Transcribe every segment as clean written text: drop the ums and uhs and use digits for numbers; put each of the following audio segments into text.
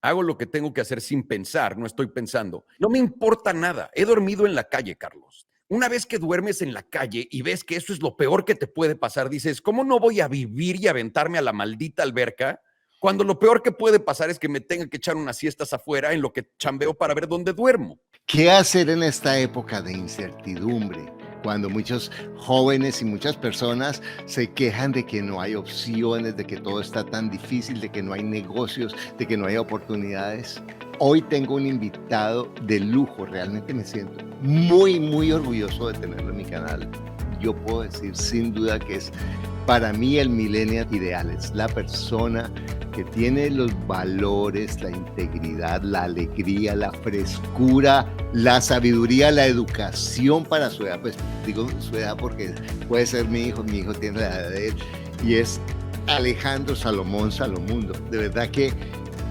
Hago lo que tengo que hacer sin pensar, no estoy pensando. No me importa nada. He dormido en la calle, Carlos. Una vez que duermes en la calle y ves que eso es lo peor que te puede pasar, dices, ¿cómo no voy a vivir y aventarme a la maldita alberca cuando lo peor que puede pasar es que me tenga que echar unas siestas afuera en lo que chambeo para ver dónde duermo? ¿Qué hacer en esta época de incertidumbre? Cuando muchos jóvenes y muchas personas se quejan de que no hay opciones, de que todo está tan difícil, de que no hay negocios, de que no hay oportunidades. Hoy tengo un invitado de lujo, realmente me siento muy orgulloso de tenerlo en mi canal. Yo puedo decir sin duda que es para mí el millennial ideal, es la persona que tiene los valores, la integridad, la alegría, la frescura, la sabiduría, la educación para su edad. Pues digo su edad porque puede ser mi hijo tiene la edad de él, y es Alejandro Salomón Salomundo. De verdad que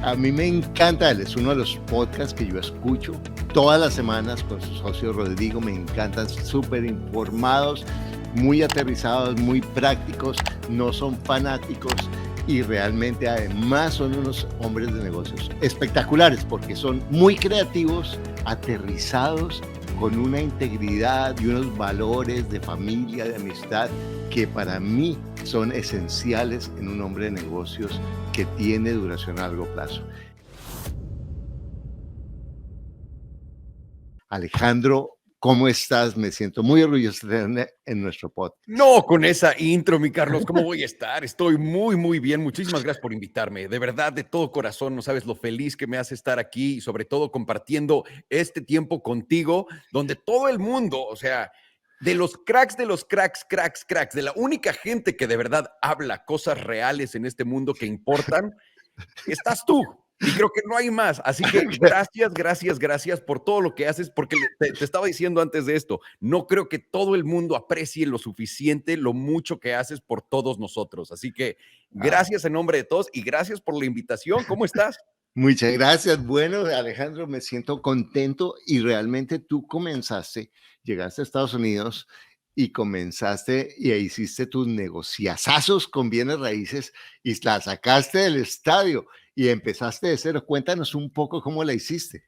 a mí me encanta él, es uno de los podcasts que yo escucho todas las semanas con su socio Rodrigo. Me encantan, súper informados, muy aterrizados, muy prácticos, no son fanáticos y realmente además son unos hombres de negocios espectaculares porque son muy creativos, aterrizados, con una integridad y unos valores de familia, de amistad que para mí son esenciales en un hombre de negocios que tiene duración a largo plazo. Alejandro, ¿cómo estás? Me siento muy orgulloso de tenerte en nuestro podcast. No, con esa intro, mi Carlos, ¿cómo voy a estar? Estoy muy bien. Muchísimas gracias por invitarme. De verdad, de todo corazón, no sabes lo feliz que me hace estar aquí y sobre todo compartiendo este tiempo contigo, donde todo el mundo, o sea, de los cracks, de la única gente que de verdad habla cosas reales en este mundo que importan, estás tú. Y creo que no hay más. Así que gracias por todo lo que haces, porque te estaba diciendo antes de esto, no creo que todo el mundo aprecie lo suficiente, lo mucho que haces por todos nosotros. Así que gracias en nombre de todos y gracias por la invitación. ¿Cómo estás? Muchas gracias. Bueno, Alejandro, me siento contento y realmente tú llegaste a Estados Unidos y comenzaste y hiciste tus negociazazos con bienes raíces y la sacaste del estadio y empezaste de cero. Cuéntanos un poco cómo la hiciste.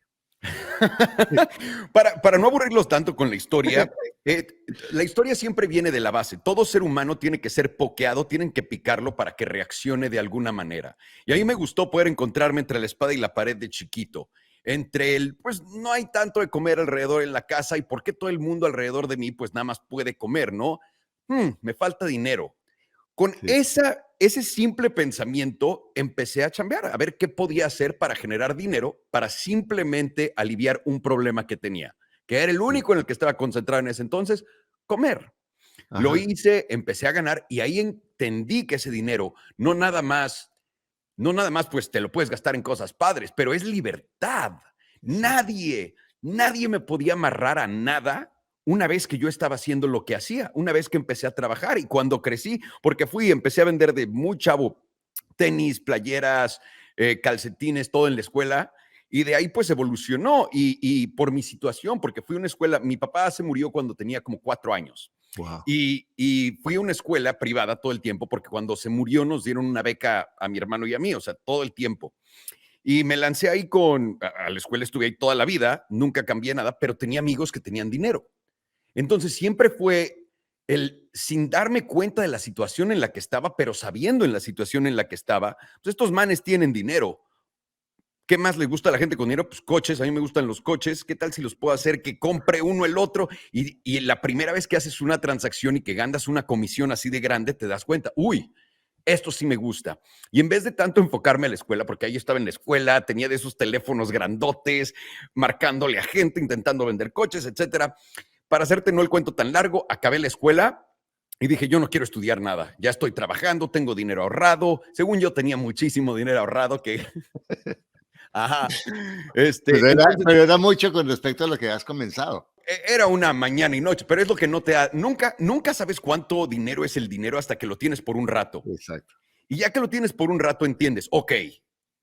Para no aburrirlos tanto con la historia siempre viene de la base. Todo ser humano tiene que ser pokeado, tienen que picarlo para que reaccione de alguna manera. Y a mí me gustó poder encontrarme entre la espada y la pared de chiquito. Entre pues no hay tanto de comer alrededor en la casa y por qué todo el mundo alrededor de mí pues nada más puede comer, ¿no? Me falta dinero. Con Sí. ese simple pensamiento empecé a chambear, a ver qué podía hacer para generar dinero, para simplemente aliviar un problema que tenía, que era el Sí. único en el que estaba concentrado en ese entonces, comer. Lo Ajá. hice, empecé a ganar y ahí entendí que ese dinero no nada más pues te lo puedes gastar en cosas padres, pero es libertad. Exacto. Nadie me podía amarrar a nada una vez que yo estaba haciendo lo que hacía, una vez que empecé a trabajar y cuando crecí, porque empecé a vender de muy chavo tenis, playeras, calcetines, todo en la escuela. Y de ahí pues evolucionó y por mi situación, porque fui a una escuela, mi papá se murió cuando tenía como 4 años. Wow. Y fui a una escuela privada todo el tiempo, porque cuando se murió nos dieron una beca a mi hermano y a mí, o sea, todo el tiempo. Y me lancé ahí a la escuela estuve ahí toda la vida, nunca cambié nada, pero tenía amigos que tenían dinero. Entonces siempre fue sin darme cuenta de la situación en la que estaba, pero sabiendo en la situación en la que estaba, pues estos manes tienen dinero. ¿Qué más le gusta a la gente con dinero? Pues coches, a mí me gustan los coches. ¿Qué tal si los puedo hacer que compre uno el otro? Y la primera vez que haces una transacción y que ganas una comisión así de grande, te das cuenta, uy, esto sí me gusta. Y en vez de tanto enfocarme a la escuela, porque ahí estaba en la escuela, tenía de esos teléfonos grandotes, marcándole a gente, intentando vender coches, etcétera. Para hacerte no el cuento tan largo, acabé la escuela y dije, yo no quiero estudiar nada. Ya estoy trabajando, tengo dinero ahorrado. Según yo tenía muchísimo dinero ahorrado que ajá. Entonces, Pero era mucho con respecto a lo que has comenzado. era una mañana y noche, pero es lo que no te da. Nunca sabes cuánto dinero es el dinero hasta que lo tienes por un rato. Exacto. Y ya que lo tienes por un rato, entiendes, ok,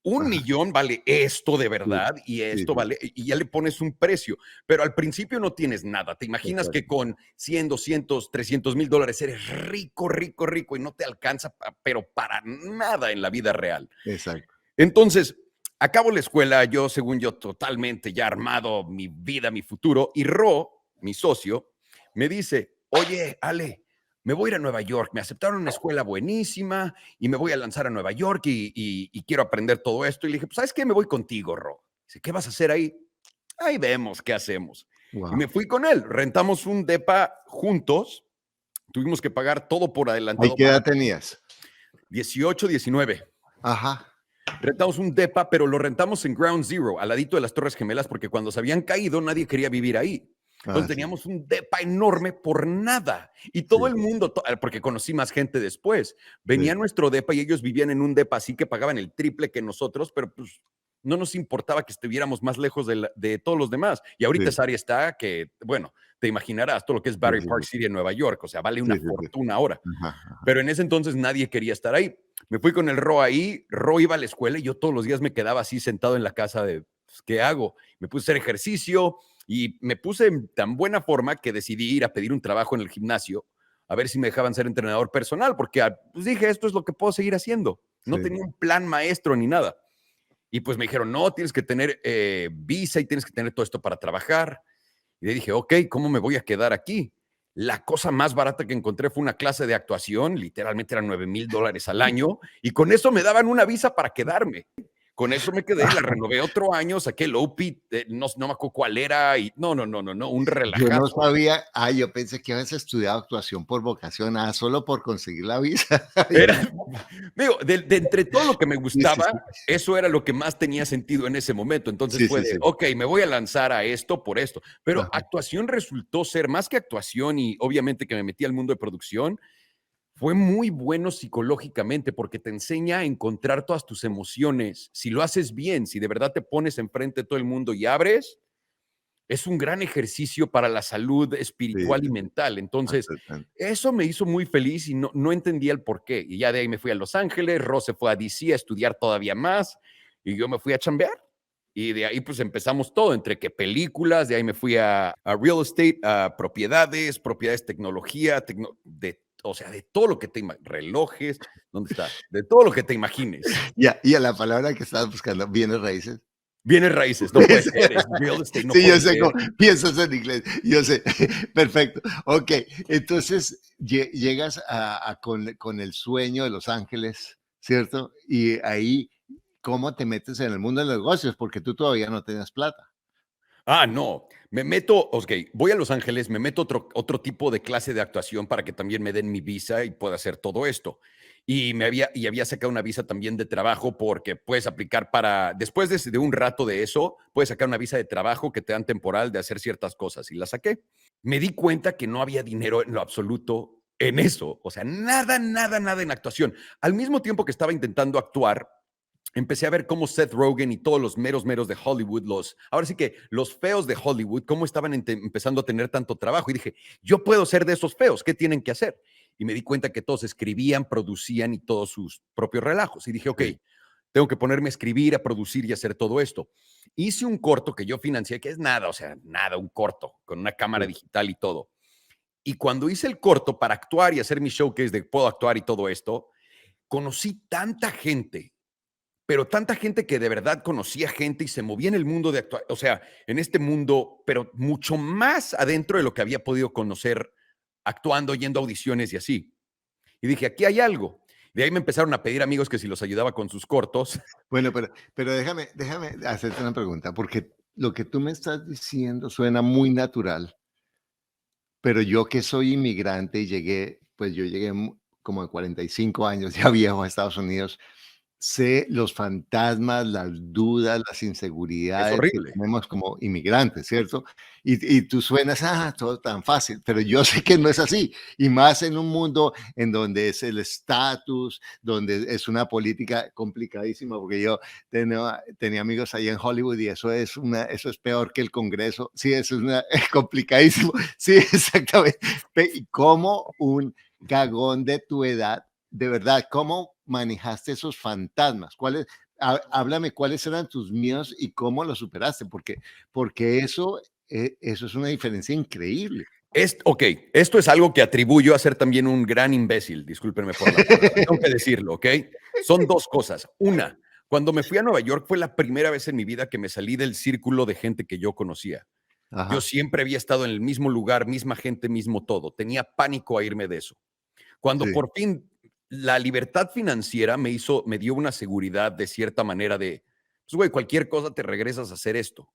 un Ajá. millón vale esto de Sí, verdad y sí, esto sí. vale, y ya le pones un precio, pero al principio no tienes nada. Te imaginas que Exacto. con 100, 200, $300,000 eres rico y no te alcanza, pero para nada en la vida real. Exacto. Entonces, Acabo la escuela, yo, según yo, totalmente ya armado, mi vida, mi futuro, y Ro, mi socio, me dice, oye, Ale, me voy a ir a Nueva York, me aceptaron una escuela buenísima y me voy a lanzar a Nueva York y quiero aprender todo esto. Y le dije, pues, ¿sabes qué? Me voy contigo, Ro. Dice, ¿qué vas a hacer ahí? Ahí vemos qué hacemos. Y me Wow. fui con él, rentamos un depa juntos, tuvimos que pagar todo por ¿Ahí adelantado qué edad para tenías? 18, 19. Ajá. Rentamos un depa, pero lo rentamos en Ground Zero, al ladito de las Torres Gemelas, porque cuando se habían caído nadie quería vivir ahí. Ah, Entonces sí, teníamos un depa enorme por nada. Y todo sí, el mundo, porque conocí más gente después, venía a sí, nuestro depa y ellos vivían en un depa así que pagaban el triple que nosotros, pero pues no nos importaba que estuviéramos más lejos de todos los demás. Y ahorita sí, esa área está que, bueno, te imaginarás todo lo que es sí, Battery sí, Park sí, City en Nueva York, o sea, vale una sí, sí, sí. fortuna ahora. Ajá, ajá. Pero en ese entonces nadie quería estar ahí. Me fui con el Ro ahí, Ro iba a la escuela y yo todos los días me quedaba así sentado en la casa de, pues, ¿qué hago? Me puse a hacer ejercicio y me puse en tan buena forma que decidí ir a pedir un trabajo en el gimnasio a ver si me dejaban ser entrenador personal, porque pues dije, esto es lo que puedo seguir haciendo. No Sí. tenía un plan maestro ni nada. Y pues me dijeron, no, tienes que tener visa y tienes que tener todo esto para trabajar. Y le dije, ok, ¿cómo me voy a quedar aquí? La cosa más barata que encontré fue una clase de actuación, literalmente eran $9,000 al año, y con eso me daban una visa para quedarme. Con eso me quedé, la renové otro año, saqué el OPI, no me acuerdo cuál era, y no, un Yo no relajazo. sabía, yo pensé que habías estudiado actuación por vocación, solo por conseguir la visa. Era, digo, de entre todo lo que me Sí, sí, gustaba, sí. eso era lo que más tenía sentido en ese momento. Entonces Sí, fue sí, de, sí. ok, me voy a lanzar a esto por esto. Pero Ajá. actuación resultó ser más que actuación y obviamente que me metí al mundo de producción, fue muy bueno psicológicamente porque te enseña a encontrar todas tus emociones. Si lo haces bien, si de verdad te pones enfrente de todo el mundo y abres, es un gran ejercicio para la salud Sí, espiritual y sí, sí. mental. Entonces, Absolutamente. eso me hizo muy feliz y no entendía el por qué. Y ya de ahí me fui a Los Ángeles, Ross se fue a DC a estudiar todavía más y yo me fui a chambear. Y de ahí pues empezamos todo, entre que películas, de ahí me fui a real estate, a propiedades, tecnología, o sea, de todo lo que te imagines, relojes, ¿dónde está? De todo lo que te imagines. Ya, y a la palabra que estabas buscando, bienes raíces. Bienes raíces, no puede ser, es real estate, no Sí, yo puede sé ser. cómo piensas en inglés, yo sé. Perfecto. Ok, entonces llegas con el sueño de Los Ángeles, ¿cierto? Y ahí, ¿cómo te metes en el mundo de los negocios? Porque tú todavía no tenías plata. No, me meto, ok, voy a Los Ángeles, me meto otro tipo de clase de actuación para que también me den mi visa y pueda hacer todo esto. Y había sacado una visa también de trabajo porque puedes aplicar después de un rato de eso, puedes sacar una visa de trabajo que te dan temporal de hacer ciertas cosas. Y la saqué. Me di cuenta que no había dinero en lo absoluto en eso. O sea, nada, nada, nada en actuación. Al mismo tiempo que estaba intentando actuar, empecé a ver cómo Seth Rogen y todos los meros meros de Hollywood, ahora sí que los feos de Hollywood, cómo estaban empezando a tener tanto trabajo. Y dije, yo puedo ser de esos feos, ¿qué tienen que hacer? Y me di cuenta que todos escribían, producían y todos sus propios relajos. Y dije, ok, Sí, tengo que ponerme a escribir, a producir y hacer todo esto. Hice un corto que yo financié, que es nada, o sea, nada, un corto, con una cámara sí. digital y todo. Y cuando hice el corto para actuar y hacer mi showcase de puedo actuar y todo esto, conocí tanta gente, pero tanta gente que de verdad conocía gente y se movía en el mundo de actuar, o sea, en este mundo, pero mucho más adentro de lo que había podido conocer actuando, yendo a audiciones y así. Y dije, aquí hay algo. De ahí me empezaron a pedir amigos que si los ayudaba con sus cortos. Bueno, pero déjame hacerte una pregunta, porque lo que tú me estás diciendo suena muy natural, pero yo que soy inmigrante y llegué, pues yo llegué como de 45 años, ya viejo a Estados Unidos, sé los fantasmas, las dudas, las Es inseguridades que horrible. tenemos como inmigrantes, ¿cierto? Y tú suenas, todo tan fácil, pero yo sé que no es así, y más en un mundo en donde es el estatus, donde es una política complicadísima, porque yo tenía amigos ahí en Hollywood y eso es peor que el Congreso, sí, eso es complicadísimo, sí, exactamente. Y como un cagón de tu edad, de verdad, ¿cómo manejaste esos fantasmas? Háblame cuáles eran tus miedos y cómo los superaste, porque eso es una diferencia increíble. Ok, esto es algo que atribuyo a ser también un gran imbécil, discúlpenme por la palabra, tengo que decirlo, ¿ok? Son dos cosas. Una, Cuando me fui a Nueva York fue la primera vez en mi vida que me salí del círculo de gente que yo conocía. Yo Ajá, siempre había estado en el mismo lugar, misma gente, mismo todo. Tenía pánico a irme de eso. Cuando sí, por fin la libertad financiera me dio una seguridad de cierta manera de, pues güey, cualquier cosa te regresas a hacer esto,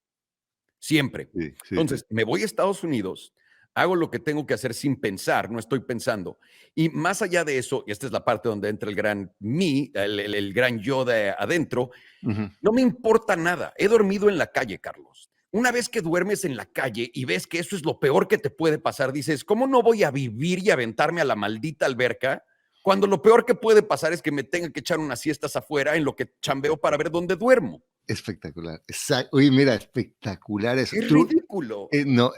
siempre. sí, sí, sí. Entonces, me voy a Estados Unidos, hago lo que tengo que hacer sin pensar, no estoy pensando. Y más allá de eso, y esta es la parte donde entra el gran mí, el gran yo de adentro, Ujú. no me importa nada. He dormido en la calle, Carlos. Una vez que duermes en la calle y ves que eso es lo peor que te puede pasar, dices, ¿cómo no voy a vivir y aventarme a la maldita alberca cuando lo peor que puede pasar es que me tenga que echar unas siestas afuera en lo que chambeo para ver dónde duermo? Espectacular. Oye, mira, espectacular eso. Es Tú, ridículo. no,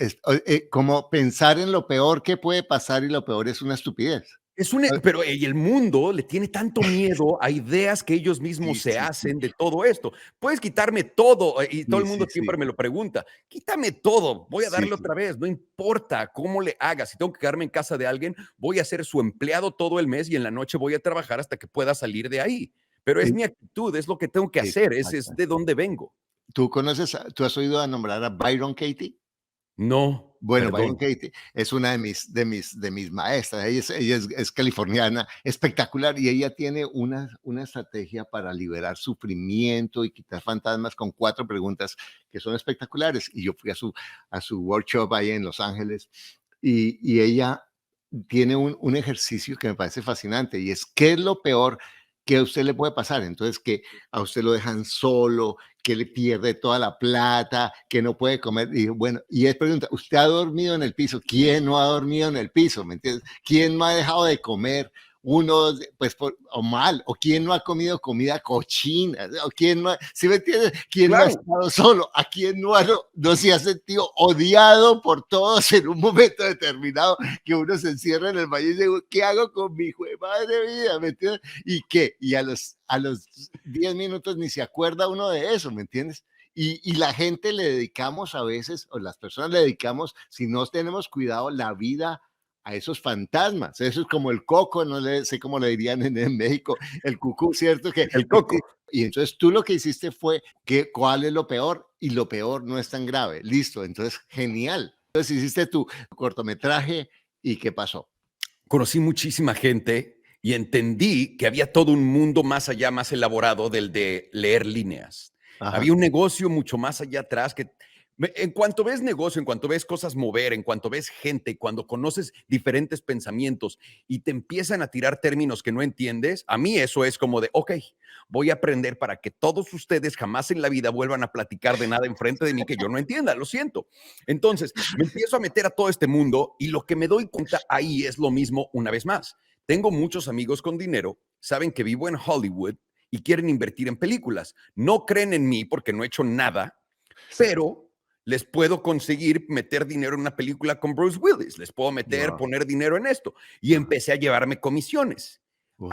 como pensar en lo peor que puede pasar y lo peor es una estupidez. Eh, Pero y el mundo le tiene tanto miedo a ideas que ellos mismos Sí, se sí, sí, hacen de todo esto. Puedes quitarme todo, y todo sí, el mundo sí, siempre sí, me lo pregunta. Quítame todo, voy a sí, darle sí. otra vez, no importa cómo le haga. Si tengo que quedarme en casa de alguien, voy a ser su empleado todo el mes y en la noche voy a trabajar hasta que pueda salir de ahí. Pero es Eh, mi actitud, es lo que tengo que hacer, es exacto. de dónde vengo. Tú has oído a nombrar a Byron Katie? No, Bueno, Byron perdón. Katie es una de mis maestras. Ella es californiana, espectacular, y ella tiene una estrategia para liberar sufrimiento y quitar fantasmas con 4 preguntas que son espectaculares. Y yo fui a su workshop ahí en Los Ángeles, y ella tiene un ejercicio que me parece fascinante, y es, ¿qué es lo peor que a usted le puede pasar? Entonces, que a usted lo dejan solo, que le pierde toda la plata, que no puede comer. Y bueno, y él pregunta, ¿usted ha dormido en el piso? ¿Quién no ha dormido en el piso? ¿Me entiendes? ¿Quién no ha dejado de comer? Uno, pues, o mal, o quién no ha comido comida cochina, o quién no, ¿sí me entiendes? ¿Quién no ha Claro, estado solo? ¿A quién no se ha sentido odiado por todos en un momento determinado, que uno se encierra en el valle y dice, ¿qué hago con mi hijo de madre vida? ¿Me entiendes? ¿Y qué? Y a los 10 minutos ni se acuerda uno de eso, ¿me entiendes? Y la gente le dedicamos a veces, o las personas le dedicamos, si no tenemos cuidado, la vida a esos fantasmas. Eso es como el coco, no sé cómo le dirían en México, el cucú, ¿cierto? el coco. Y entonces tú lo que hiciste fue, ¿cuál es lo peor? Y lo peor no es tan grave. Listo, entonces genial. Entonces hiciste tu cortometraje y ¿qué pasó? Conocí muchísima gente y entendí que había todo un mundo más allá, más elaborado del de leer líneas. Ajá, Había un negocio mucho más allá atrás que en cuanto ves negocio, en cuanto ves cosas mover, en cuanto ves gente, cuando conoces diferentes pensamientos y te empiezan a tirar términos que no entiendes, a mí eso es como de, ok, voy a aprender para que todos ustedes jamás en la vida vuelvan a platicar de nada enfrente de mí que yo no entienda, lo siento. Entonces, me empiezo a meter a todo este mundo y lo que me doy cuenta ahí es lo mismo una vez más. Tengo muchos amigos con dinero, saben que vivo en Hollywood y quieren invertir en películas. No creen en mí porque no he hecho nada, sí. pero les puedo conseguir meter dinero en una película con Bruce Willis, les puedo meter, Wow, poner dinero en esto. Y wow, empecé a llevarme comisiones. wow.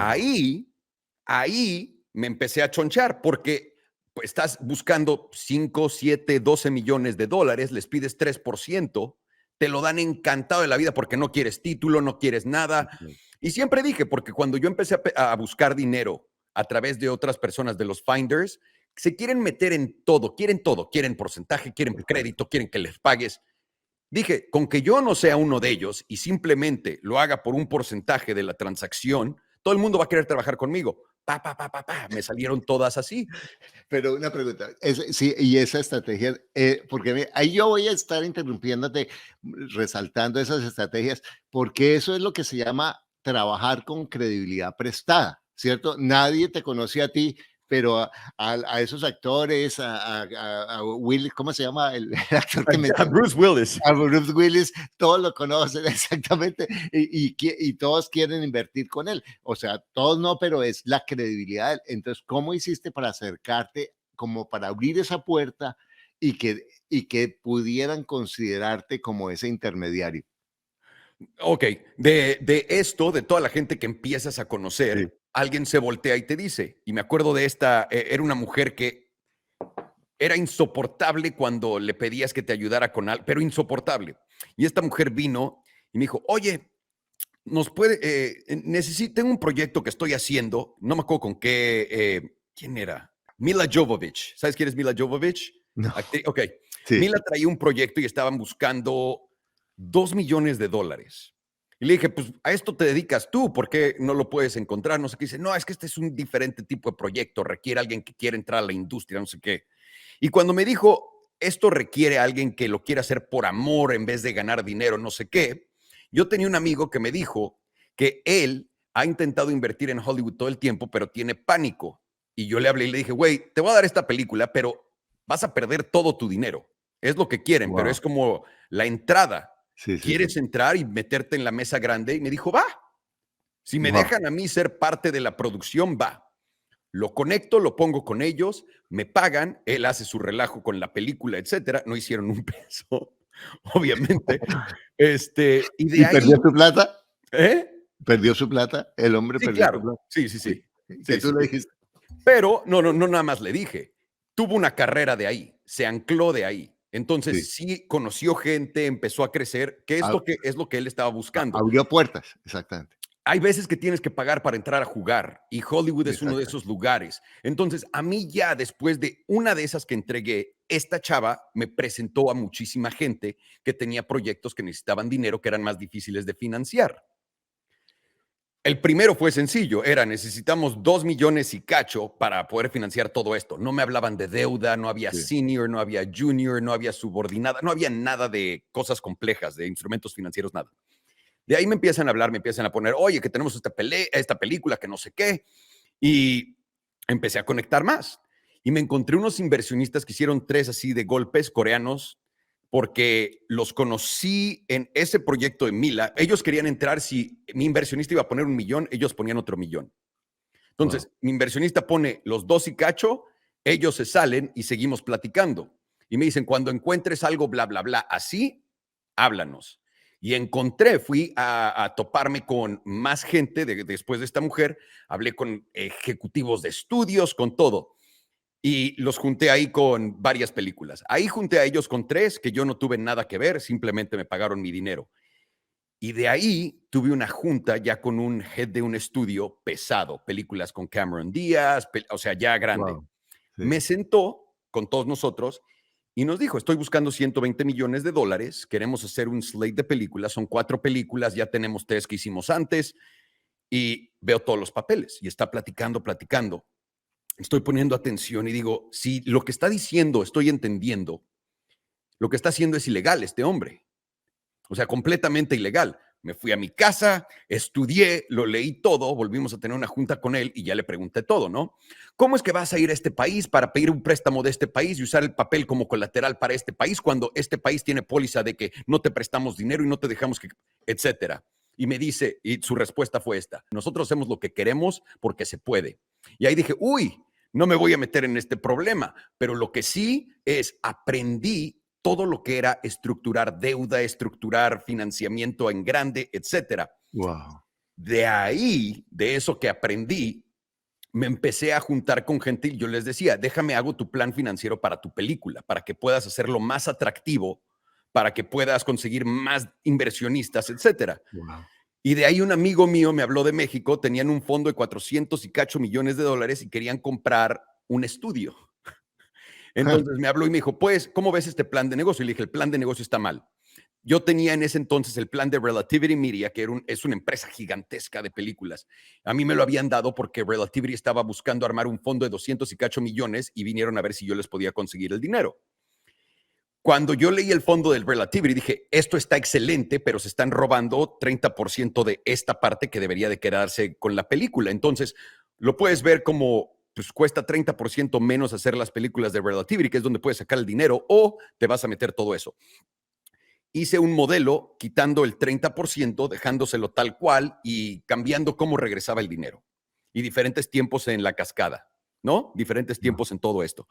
Ahí me empecé a chonchar porque pues, estás buscando 5, 7, 12 millones de dólares, les pides 3%, te lo dan encantado de la vida porque no quieres título, no quieres nada. Y siempre dije, porque cuando yo empecé a buscar dinero a través de otras personas, de los finders, se quieren meter en todo, quieren porcentaje, quieren crédito, quieren que les pagues. Dije, con que yo no sea uno de ellos y simplemente lo haga por un porcentaje de la transacción, todo el mundo va a querer trabajar conmigo. Pa, pa, pa, pa, pa. Me salieron todas así. Pero una pregunta, sí, y esa estrategia, porque ahí yo voy a estar interrumpiéndote, resaltando esas estrategias, porque eso es lo que se llama trabajar con credibilidad prestada, ¿cierto? Nadie te conoce a ti, pero a esos actores, a Will, ¿cómo se llama el actor que mencionó? Bruce Willis. A Bruce Willis, todos lo conocen exactamente y todos quieren invertir con él. O sea, todos no, pero es la credibilidad. Entonces, ¿cómo hiciste para acercarte, como para abrir esa puerta y que pudieran considerarte como ese intermediario? Ok, de esto, de toda la gente que empiezas a Sí. conocer, alguien se voltea y te dice, y me acuerdo de esta, era una mujer que era insoportable cuando le pedías que te ayudara con algo, pero insoportable. Y esta mujer vino y me dijo, oye, necesito, tengo un proyecto que estoy haciendo, no me acuerdo con qué, ¿quién era? Mila Jovovich. ¿Sabes quién es Mila Jovovich? No, Ok. sí, Mila traía un proyecto y estaban buscando $2 millones. Y le dije, pues a esto te dedicas tú, ¿por qué no lo puedes encontrar? No sé qué. Dice, no, es que este es un diferente tipo de proyecto, requiere a alguien que quiera entrar a la industria, no sé qué. Y cuando me dijo, esto requiere a alguien que lo quiera hacer por amor en vez de ganar dinero, no sé qué, yo tenía un amigo que me dijo que él ha intentado invertir en Hollywood todo el tiempo, pero tiene pánico. Y yo le hablé y le dije, güey, te voy a dar esta película, pero vas a perder todo tu dinero. Es lo que quieren, pero wow. es como la entrada. Sí, sí, sí. ¿Quieres entrar y meterte en la mesa grande? Y me dijo, va. Si me Wow. dejan a mí ser parte de la producción, va. Lo conecto, lo pongo con ellos, me pagan, él hace su relajo con la película, etcétera. No hicieron un peso, obviamente. Y de ¿Y perdió ahí, su plata? ¿eh? ¿Perdió su plata? ¿El hombre Sí, perdió su claro. plata? Sí, sí, Sí. sí. ¿Qué Sí, tú sí, le sí. dijiste? Pero no nada más le dije. Tuvo una carrera de ahí, se ancló de ahí. Sí. Entonces sí conoció gente, empezó a crecer, que A es lo que él estaba buscando. abrió puertas, exactamente. Hay veces que tienes que pagar para entrar a jugar y Hollywood es uno de Exactamente. esos lugares. Entonces, a mí ya después de una de esas que entregué, esta chava me presentó a muchísima gente que tenía proyectos que necesitaban dinero que eran más difíciles de financiar. El primero fue sencillo, era necesitamos 2 millones y cacho para poder financiar todo esto. No me hablaban de deuda, no había Sí. senior, no había junior, no había subordinada, no había nada de cosas complejas, de instrumentos financieros, nada. De ahí me empiezan a hablar, me empiezan a poner, oye, que tenemos esta película, que no sé qué. Y empecé a conectar más. Y me encontré unos inversionistas que hicieron tres así de golpes coreanos, porque los conocí en ese proyecto de Mila. Ellos querían entrar, si mi inversionista iba a poner 1 millón, ellos ponían otro millón. Wow. Entonces, mi inversionista pone los dos y cacho, ellos se salen y seguimos platicando. Y me dicen, cuando encuentres algo, bla, bla, bla, así, háblanos. Y encontré, fui a toparme con más gente después de esta mujer, hablé con ejecutivos de estudios, con todo. Y los junté ahí con varias películas. Ahí junté a ellos con tres que yo no tuve nada que ver, simplemente me pagaron mi dinero. Y de ahí tuve una junta ya con un head de un estudio pesado, películas con Cameron Díaz, o sea, ya grande. Wow. Sí. Me sentó con todos nosotros y nos dijo, estoy buscando $120 millones, queremos hacer un slate de películas, son 4 películas, ya tenemos 3 que hicimos antes y veo todos los papeles y está platicando, platicando. Estoy poniendo atención y digo, si lo que está diciendo estoy entendiendo, lo que está haciendo es ilegal este hombre. O sea, completamente ilegal. Me fui a mi casa, estudié, lo leí todo, volvimos a tener una junta con él y ya le pregunté todo, ¿no? ¿Cómo es que vas a ir a este país para pedir un préstamo de este país y usar el papel como colateral para este país cuando este país tiene póliza de que no te prestamos dinero y no te dejamos que, etcétera? Y me dice, y su respuesta fue esta, nosotros hacemos lo que queremos porque se puede. Y ahí dije, uy, no me voy a meter en este problema, pero lo que sí es, aprendí todo lo que era estructurar deuda, estructurar financiamiento en grande, etcétera. Wow. De ahí, de eso que aprendí, me empecé a juntar con gente y yo les decía, déjame hago tu plan financiero para tu película, para que puedas hacerlo más atractivo, para que puedas conseguir más inversionistas, etcétera. Wow. Y de ahí un amigo mío me habló de México, tenían un fondo de 400 y cacho millones de dólares y querían comprar un estudio. Entonces me habló y me dijo, pues, ¿cómo ves este plan de negocio? Y le dije, el plan de negocio está mal. Yo tenía en ese entonces el plan de Relativity Media, que es una empresa gigantesca de películas. A mí me lo habían dado porque Relativity estaba buscando armar un fondo de 200 y cacho millones y vinieron a ver si yo les podía conseguir el dinero. Cuando yo leí el fondo del Relativity, dije, esto está excelente, pero se están robando 30% de esta parte que debería de quedarse con la película. Entonces, lo puedes ver como, pues cuesta 30% menos hacer las películas de Relativity, que es donde puedes sacar el dinero, o te vas a meter todo eso. Hice un modelo quitando el 30%, dejándoselo tal cual y cambiando cómo regresaba el dinero. Y diferentes tiempos en la cascada, ¿no? Diferentes tiempos en todo esto.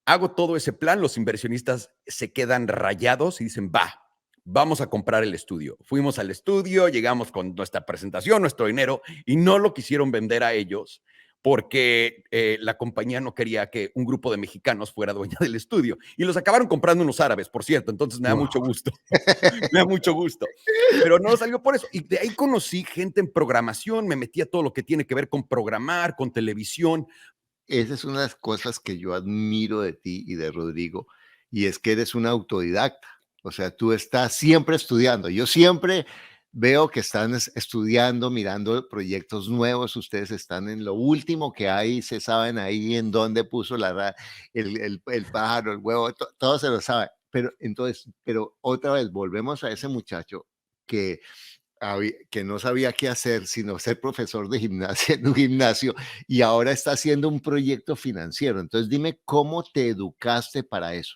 Hago todo ese plan, los inversionistas se quedan rayados y dicen, va, vamos a comprar el estudio. Fuimos al estudio, llegamos con nuestra presentación, nuestro dinero, y no lo quisieron vender a ellos porque la compañía no quería que un grupo de mexicanos fuera dueña del estudio. Y los acabaron comprando unos árabes, por cierto, entonces me da Wow. mucho gusto. Me da mucho gusto. Pero no salió por eso. Y de ahí conocí gente en programación, me metí a todo lo que tiene que ver con programar, con televisión, esa es una de las cosas que yo admiro de ti y de Rodrigo, y es que eres un autodidacta. O sea, tú estás siempre estudiando. Yo siempre veo que están estudiando, mirando proyectos nuevos. Ustedes están en lo último que hay, se saben ahí en dónde puso el pájaro, el huevo, todo se lo sabe. Pero entonces, pero otra vez, volvemos a ese muchacho que que no sabía qué hacer, sino ser profesor de gimnasia en un gimnasio y ahora está haciendo un proyecto financiero. Entonces, dime cómo te educaste para eso.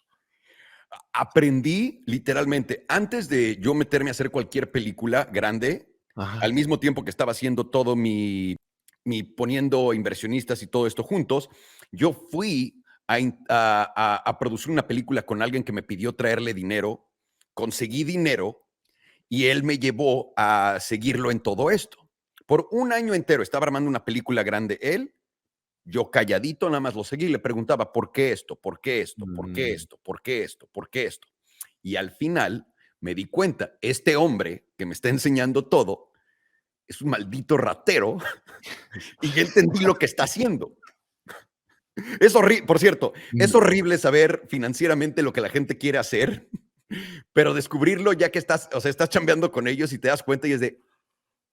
Aprendí literalmente, antes de yo meterme a hacer cualquier película grande, al Ajá. mismo tiempo que estaba haciendo todo mi poniendo inversionistas y todo esto juntos, yo fui a producir una película con alguien que me pidió traerle dinero, conseguí dinero y él me llevó a seguirlo en todo esto. Por un año entero estaba armando una película grande él, yo calladito nada más lo seguí y le preguntaba, ¿por qué esto? ¿Por qué esto? ¿Por qué Mm. esto? ¿Por qué esto? ¿Por qué esto? Y al final me di cuenta, este hombre que me está enseñando todo es un maldito ratero y ya entendí lo que está haciendo. Es horrible, por cierto, es No. horrible saber financieramente lo que la gente quiere hacer, pero descubrirlo ya que estás, o sea, estás chambeando con ellos y te das cuenta y es de,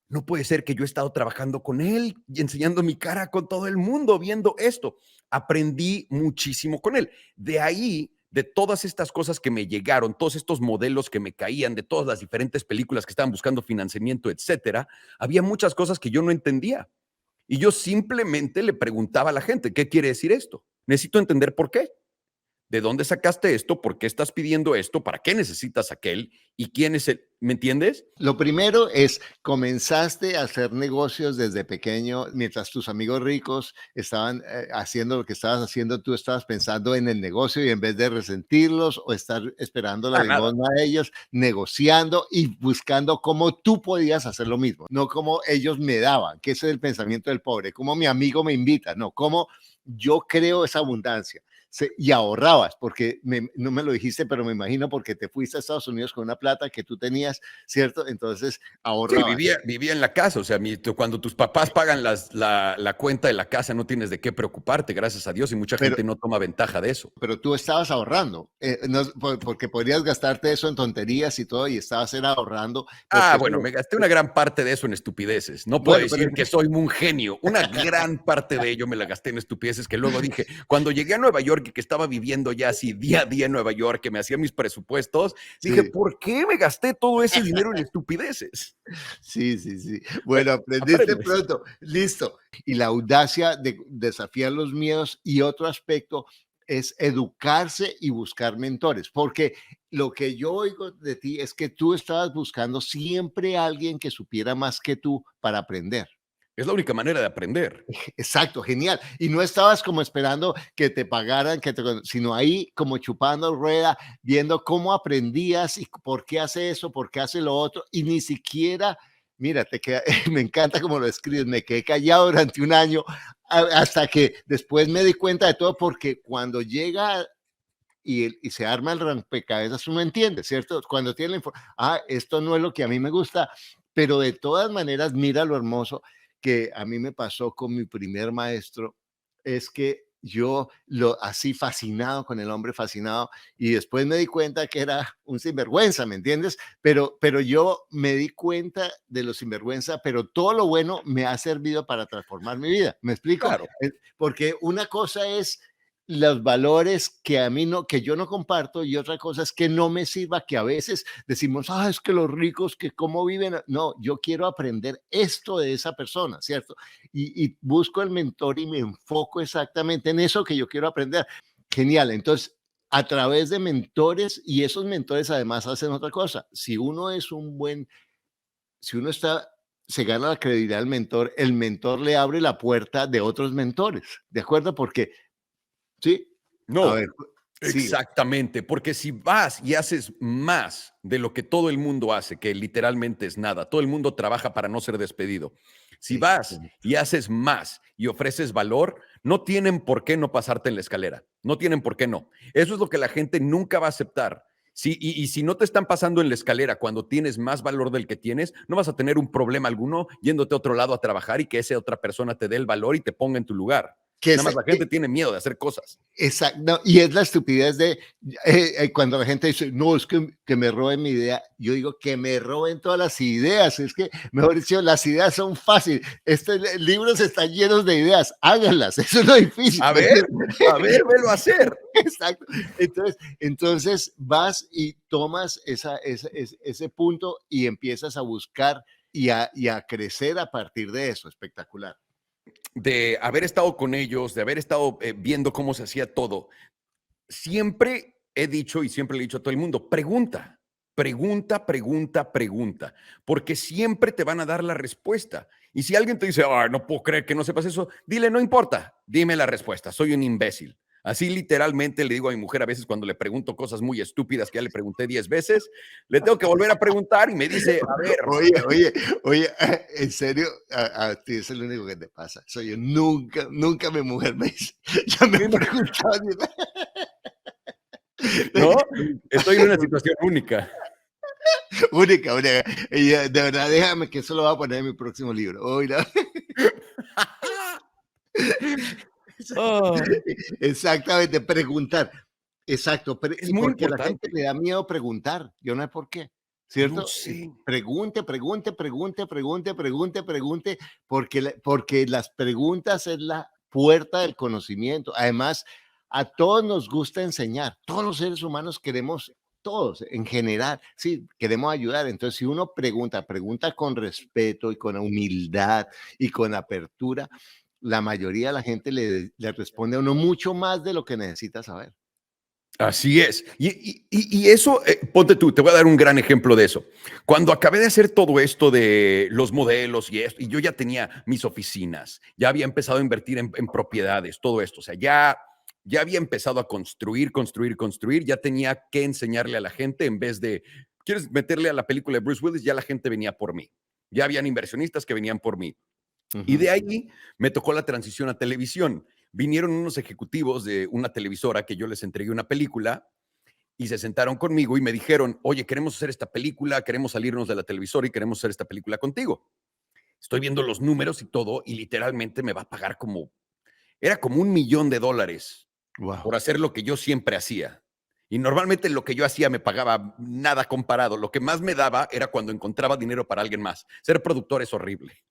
no puede ser que yo he estado trabajando con él y enseñando mi cara con todo el mundo viendo esto. Aprendí muchísimo con él. De ahí, de todas estas cosas que me llegaron, todos estos modelos que me caían, de todas las diferentes películas que estaban buscando financiamiento, etcétera, había muchas cosas que yo no entendía. Y yo simplemente le preguntaba a la gente, ¿qué quiere decir esto? Necesito entender por qué. ¿De dónde sacaste esto? ¿Por qué estás pidiendo esto? ¿Para qué necesitas aquel? ¿Y quién es el? ¿Me entiendes? Lo primero es, comenzaste a hacer negocios desde pequeño, mientras tus amigos ricos estaban haciendo lo que estabas haciendo, tú estabas pensando en el negocio y en vez de resentirlos o estar esperando la Para nada. limosna de ellos, negociando y buscando cómo tú podías hacer lo mismo, no como ellos me daban, que ese es el pensamiento del pobre, como mi amigo me invita, no, como yo creo esa abundancia. Y ahorrabas, porque no me lo dijiste, pero me imagino porque te fuiste a Estados Unidos con una plata que tú tenías, ¿cierto? Entonces Sí, ahorrabas. vivía en la casa, o sea, cuando tus papás pagan la cuenta de la casa no tienes de qué preocuparte, gracias a Dios, y mucha Pero, gente no toma ventaja de eso. pero tú estabas ahorrando, porque podrías gastarte eso en tonterías y todo, y estabas era ahorrando, Ah, porque bueno, eso, me gasté una gran parte de eso en estupideces. No puedo bueno, pero decir que soy un genio. Una gran parte de ello me la gasté en estupideces que luego dije, cuando llegué a Nueva York y que estaba viviendo ya así día a día en Nueva York, que me hacía mis presupuestos, dije, sí, ¿por qué me gasté todo ese dinero en estupideces? sí, sí, sí. Bueno, Bueno, aprendiste aprendes. pronto, listo. Y la audacia de desafiar los miedos y otro aspecto es educarse y buscar mentores, porque lo que yo oigo de ti es que tú estabas buscando siempre a alguien que supiera más que tú para aprender. Es la única manera de aprender. Exacto, genial. Y no estabas como esperando que te pagaran, sino ahí como chupando rueda, viendo cómo aprendías y por qué hace eso, por qué hace lo otro, y ni siquiera, mira, me encanta cómo lo escribes, me quedé callado durante un año hasta que después me di cuenta de todo, porque cuando llega y se arma el rompecabezas, uno entiende, ¿cierto? Cuando tiene la información, esto no es lo que a mí me gusta, pero de todas maneras, mira lo hermoso que a mí me pasó con mi primer maestro, es que yo lo así fascinado con el hombre fascinado y después me di cuenta que era un sinvergüenza, ¿me entiendes? Pero yo me di cuenta de lo sinvergüenza, pero todo lo bueno me ha servido para transformar mi vida. ¿Me explico? Claro. Porque una cosa es los valores que a mí no, que yo no comparto y otra cosa es que no me sirva, que a veces decimos, es que los ricos, que cómo viven. No, yo quiero aprender esto de esa persona, ¿cierto? Y busco el mentor y me enfoco exactamente en eso que yo quiero aprender. Genial. Entonces, a través de mentores y esos mentores además hacen otra cosa. Si uno es un buen, si uno está, se gana la credibilidad del mentor, el mentor le abre la puerta de otros mentores, ¿de acuerdo? Porque sí, a No, ver, sigue. exactamente, porque si vas y haces más de lo que todo el mundo hace, que literalmente es nada, todo el mundo trabaja para no ser despedido. Si vas Exacto. y haces más y ofreces valor, no tienen por qué no pasarte en la escalera, no tienen por qué no. Eso es lo que la gente nunca va a aceptar. Y si no te están pasando en la escalera cuando tienes más valor del que tienes, no vas a tener un problema alguno yéndote a otro lado a trabajar y que esa otra persona te dé el valor y te ponga en tu lugar. que Nada más la gente tiene miedo de hacer cosas. exacto, no, y es la estupidez de cuando la gente dice, no, es que me roben mi idea, yo digo que me roben todas las ideas, es que, mejor dicho, las ideas son fáciles, libros están llenos de ideas, háganlas, eso es lo difícil. A ver, velo hacer. Exacto. Entonces vas y tomas ese punto y empiezas a buscar y a crecer a partir de eso, espectacular. De haber estado con ellos, de haber estado viendo cómo se hacía todo, siempre he dicho y siempre le he dicho a todo el mundo, pregunta, pregunta, pregunta, pregunta, porque siempre te van a dar la respuesta. Y si alguien te dice, no puedo creer que no sepas eso, dile, no importa, dime la respuesta, soy un imbécil. Así literalmente le digo a mi mujer a veces cuando le pregunto cosas muy estúpidas que ya le pregunté 10 veces, le tengo que volver a preguntar y me dice, a ver. Oye, en serio, a ti es lo único que te pasa. Soy yo, nunca mi mujer me dice, ya me he preguntado. ¿No? Estoy en una situación única. Única. Y de verdad, déjame que eso lo voy a poner en mi próximo libro. Oh, Exactamente, preguntar. Exacto, es y muy porque a la gente importante. le da miedo preguntar, yo no sé por qué, No ¿cierto? sé. Pregunte, porque las preguntas es la puerta del conocimiento. Además, a todos nos gusta enseñar, todos los seres humanos queremos, todos en general, sí, queremos ayudar. Entonces, si uno pregunta con respeto y con humildad y con apertura, la mayoría de la gente le responde a uno mucho más de lo que necesita saber. Así es. Y eso, ponte tú, te voy a dar un gran ejemplo de eso. Cuando acabé de hacer todo esto de los modelos y esto, y yo ya tenía mis oficinas, ya había empezado a invertir en propiedades, todo esto, o sea, ya había empezado a construir, ya tenía que enseñarle a la gente en vez de, ¿quieres meterle a la película de Bruce Willis? Ya la gente venía por mí. Ya habían inversionistas que venían por mí. Y Ujú. de ahí me tocó la transición a televisión. Vinieron unos ejecutivos de una televisora que yo les entregué una película y se sentaron conmigo y me dijeron, oye, queremos hacer esta película, queremos salirnos de la televisora y queremos hacer esta película contigo. Estoy viendo los números y todo y literalmente me va a pagar era como $1,000,000 Wow. por hacer lo que yo siempre hacía. Y normalmente lo que yo hacía me pagaba nada comparado. Lo que más me daba era cuando encontraba dinero para alguien más. Ser productor es horrible.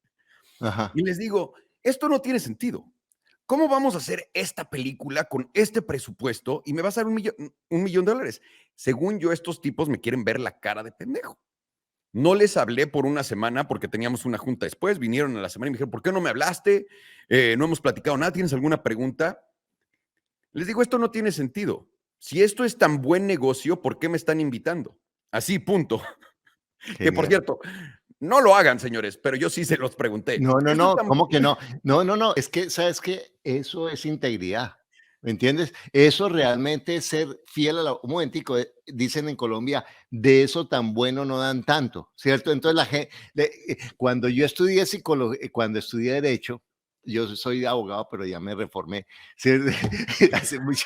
Ajá. Y les digo, esto no tiene sentido. ¿Cómo vamos a hacer esta película con este presupuesto y me vas a dar $1,000,000? Según yo, estos tipos me quieren ver la cara de pendejo. No les hablé por una semana porque teníamos una junta después, vinieron a la semana y me dijeron, ¿por qué no me hablaste? No hemos platicado nada, ¿tienes alguna pregunta? Les digo, esto no tiene sentido. Si esto es tan buen negocio, ¿por qué me están invitando? Así, punto. Que por Genial. cierto, no lo hagan, señores, pero yo sí se los pregunté. Si esto es tan... ¿Cómo que no? No, es que, ¿sabes qué? Eso es integridad, ¿me entiendes? Eso realmente es ser fiel a la un momentico, dicen en Colombia, de eso tan bueno no dan tanto, ¿cierto? Entonces la gente, cuando yo estudié psicología, cuando estudié derecho, yo soy abogado, pero ya me reformé, ¿sí? Hace mucho.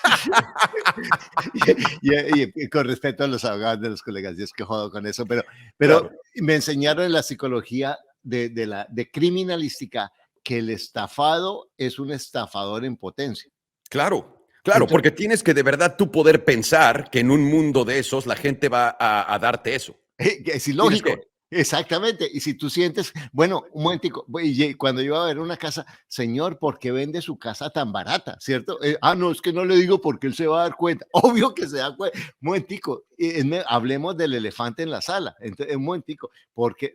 Y con respeto a los abogados de los colegas, yo es que jodo con eso, pero Claro. me enseñaron en la psicología de criminalística que el estafado es un estafador en potencia. Claro, claro, Entonces, porque tienes que de verdad tú poder pensar que en un mundo de esos la gente va a darte eso. es Tienes ilógico. que, Exactamente. Y si tú sientes, bueno, un momentico, cuando yo iba a ver una casa, señor, ¿por qué vende su casa tan barata? ¿Cierto? No, es que no le digo porque él se va a dar cuenta. Obvio que se da cuenta. Un momentico, hablemos del elefante en la sala. Entonces, un momentico, porque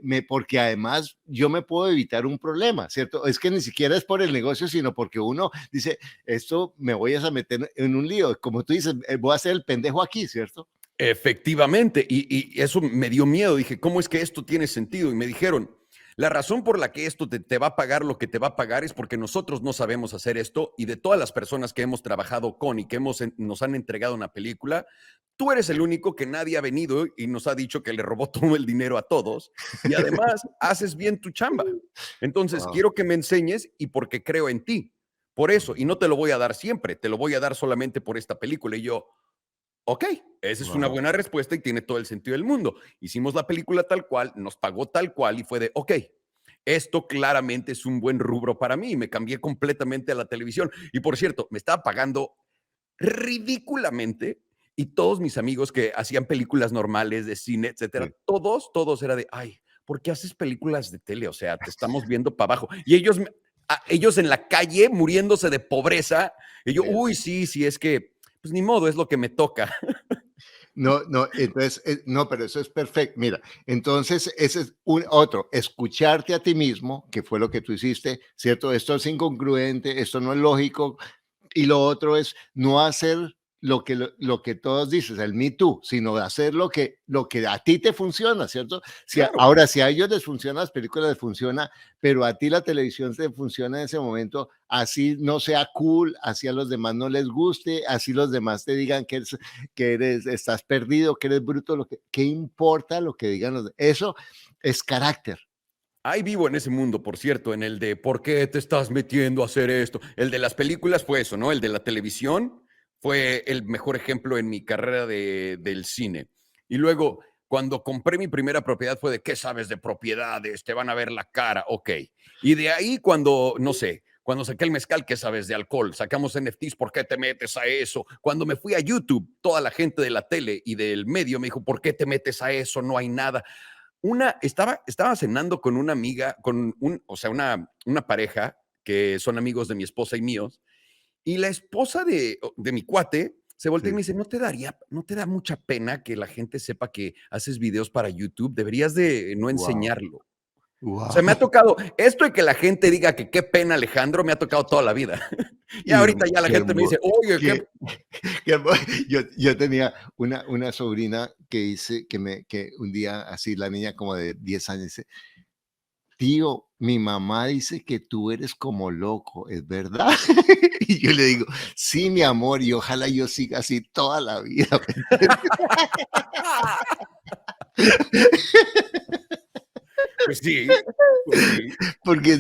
además yo me puedo evitar un problema, ¿cierto? Es que ni siquiera es por el negocio, sino porque uno dice, esto me voy a meter en un lío. Como tú dices, voy a ser el pendejo aquí, ¿cierto? efectivamente, y eso me dio miedo. Dije, ¿cómo es que esto tiene sentido? Y me dijeron, la razón por la que esto te va a pagar lo que te va a pagar es porque nosotros no sabemos hacer esto y de todas las personas que hemos trabajado con y que nos han entregado una película, tú eres el único que nadie ha venido y nos ha dicho que le robó todo el dinero a todos y además haces bien tu chamba. Entonces, Wow. quiero que me enseñes y porque creo en ti. Por eso, y no te lo voy a dar siempre, te lo voy a dar solamente por esta película. Y yo, ok, esa es una Wow. buena respuesta y tiene todo el sentido del mundo. Hicimos la película tal cual, nos pagó tal cual y fue de, ok, esto claramente es un buen rubro para mí. Me cambié completamente a la televisión. Y por cierto, me estaba pagando ridículamente y todos mis amigos que hacían películas normales de cine, etcétera, Sí, todos era de, ay, ¿por qué haces películas de tele? O sea, te estamos viendo para abajo. Y ellos en la calle muriéndose de pobreza. Y yo, sí. uy, sí, sí, es que, pues ni modo, es lo que me toca. No, no, entonces, no, pero eso es perfecto. Mira, entonces ese es un otro, escucharte a ti mismo, que fue lo que tú hiciste, ¿cierto? Esto es incongruente, esto no es lógico. Y lo otro es no hacer lo que todos dicen, el Me Too, sino hacer lo que a ti te funciona, ¿cierto? Si Claro. ahora, si a ellos les funciona, las películas les funciona, pero a ti la televisión te funciona en ese momento, así no sea cool, así a los demás no les guste, así los demás te digan que eres, estás perdido, que eres bruto, ¿qué importa lo que digan eso es carácter. Ahí vivo en ese mundo, por cierto, en el de ¿por qué te estás metiendo a hacer esto? El de las películas fue eso, ¿no? El de la televisión fue el mejor ejemplo en mi carrera del cine. Y luego, cuando compré mi primera propiedad fue de ¿qué sabes de propiedades? Te van a ver la cara, ok. Y de ahí cuando, no sé, cuando saqué el mezcal, ¿qué sabes de alcohol? Sacamos NFTs, ¿por qué te metes a eso? Cuando me fui a YouTube, toda la gente de la tele y del medio me dijo, ¿por qué te metes a eso? No hay nada. Estaba cenando con una amiga, o sea, una pareja que son amigos de mi esposa y míos, y la esposa de mi cuate se voltea y Sí. me dice, no te da mucha pena que la gente sepa que haces videos para YouTube? Deberías de no Wow, enseñarlo. O sea, me ha wow. tocado, esto de que la gente diga que qué pena Alejandro, me ha tocado toda la vida. Y Y ahorita ya la qué gente me dice, hermoso. oye, qué. Qué, yo tenía una sobrina que dice que un día así la niña como de 10 años dice, tío, mi mamá dice que tú eres como loco, ¿es verdad? Y yo le digo, sí, mi amor, y ojalá yo siga así toda la vida. ¿Me entiendes? Pues sí, pues sí. Porque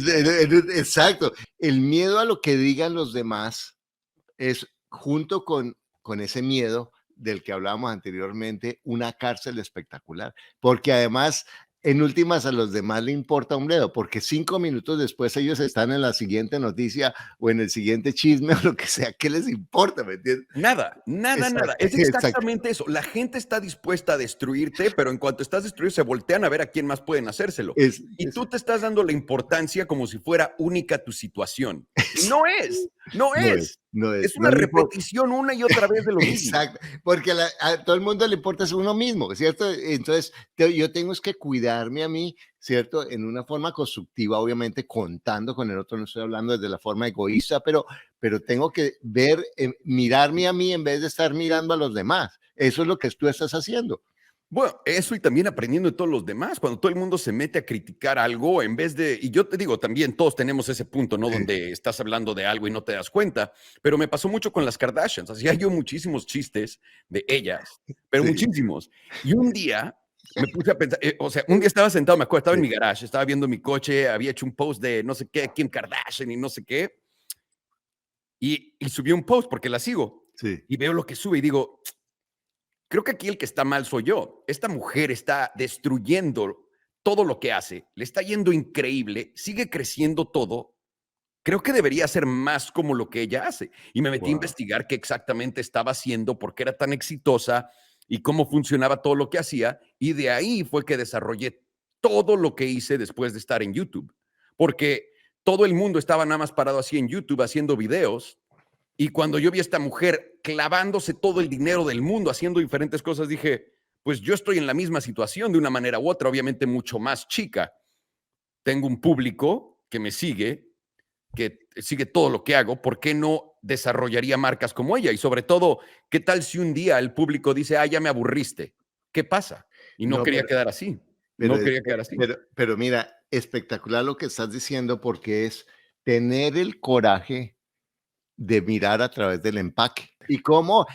exacto, el miedo a lo que digan los demás es junto con ese miedo del que hablábamos anteriormente, una cárcel espectacular, porque además, en últimas, a los demás le importa un bledo, porque 5 minutos después ellos están en la siguiente noticia o en el siguiente chisme o lo que sea, ¿qué les importa? ¿Me entiendes? Nada, nada, nada. Exacto, Es exacto. exactamente eso. La gente está dispuesta a destruirte, pero en cuanto estás destruido, se voltean a ver a quién más pueden hacérselo. Y Es, tú te estás dando la importancia como si fuera única tu situación. Y no es, no no es, es. no es, Es una no le importa. repetición una y otra vez de lo mismo. Exacto, porque a todo el mundo le importa es uno mismo, ¿cierto? Entonces, yo tengo es que cuidarme a mí, ¿cierto? En una forma constructiva, obviamente contando con el otro, no estoy hablando desde la forma egoísta, pero tengo que ver, mirarme a mí en vez de estar mirando a los demás. Eso es lo que tú estás haciendo. Bueno, eso y también aprendiendo de todos los demás, cuando todo el mundo se mete a criticar algo en vez de, y yo te digo, también todos tenemos ese punto, ¿no? Sí, Donde estás hablando de algo y no te das cuenta, pero me pasó mucho con las Kardashians, hacía yo muchísimos chistes de ellas, pero sí, muchísimos. Y un día me puse a pensar, o sea, un día estaba sentado, me acuerdo, estaba en sí, mi garage, estaba viendo mi coche, había hecho un post de no sé qué, Kim Kardashian y no sé qué, y subí un post porque la sigo, sí. y veo lo que sube y digo, creo que aquí el que está mal soy yo. Esta mujer está destruyendo todo lo que hace, le está yendo increíble, sigue creciendo todo. Creo que debería ser más como lo que ella hace. Y me metí a Wow. investigar qué exactamente estaba haciendo, por qué era tan exitosa y cómo funcionaba todo lo que hacía. Y de ahí fue que desarrollé todo lo que hice después de estar en YouTube. Porque todo el mundo estaba nada más parado así en YouTube haciendo videos y cuando yo vi a esta mujer clavándose todo el dinero del mundo, haciendo diferentes cosas, dije, pues yo estoy en la misma situación de una manera u otra, obviamente mucho más chica. Tengo un público que me sigue, que sigue todo lo que hago, ¿por qué no desarrollaría marcas como ella? Y sobre todo, ¿qué tal si un día el público dice, ah, ya me aburriste? ¿Qué pasa? Y no No, quería quedar así, pero, no quería quedar así. pero mira, espectacular lo que estás diciendo porque es tener el coraje de mirar a través del empaque. Y cómo,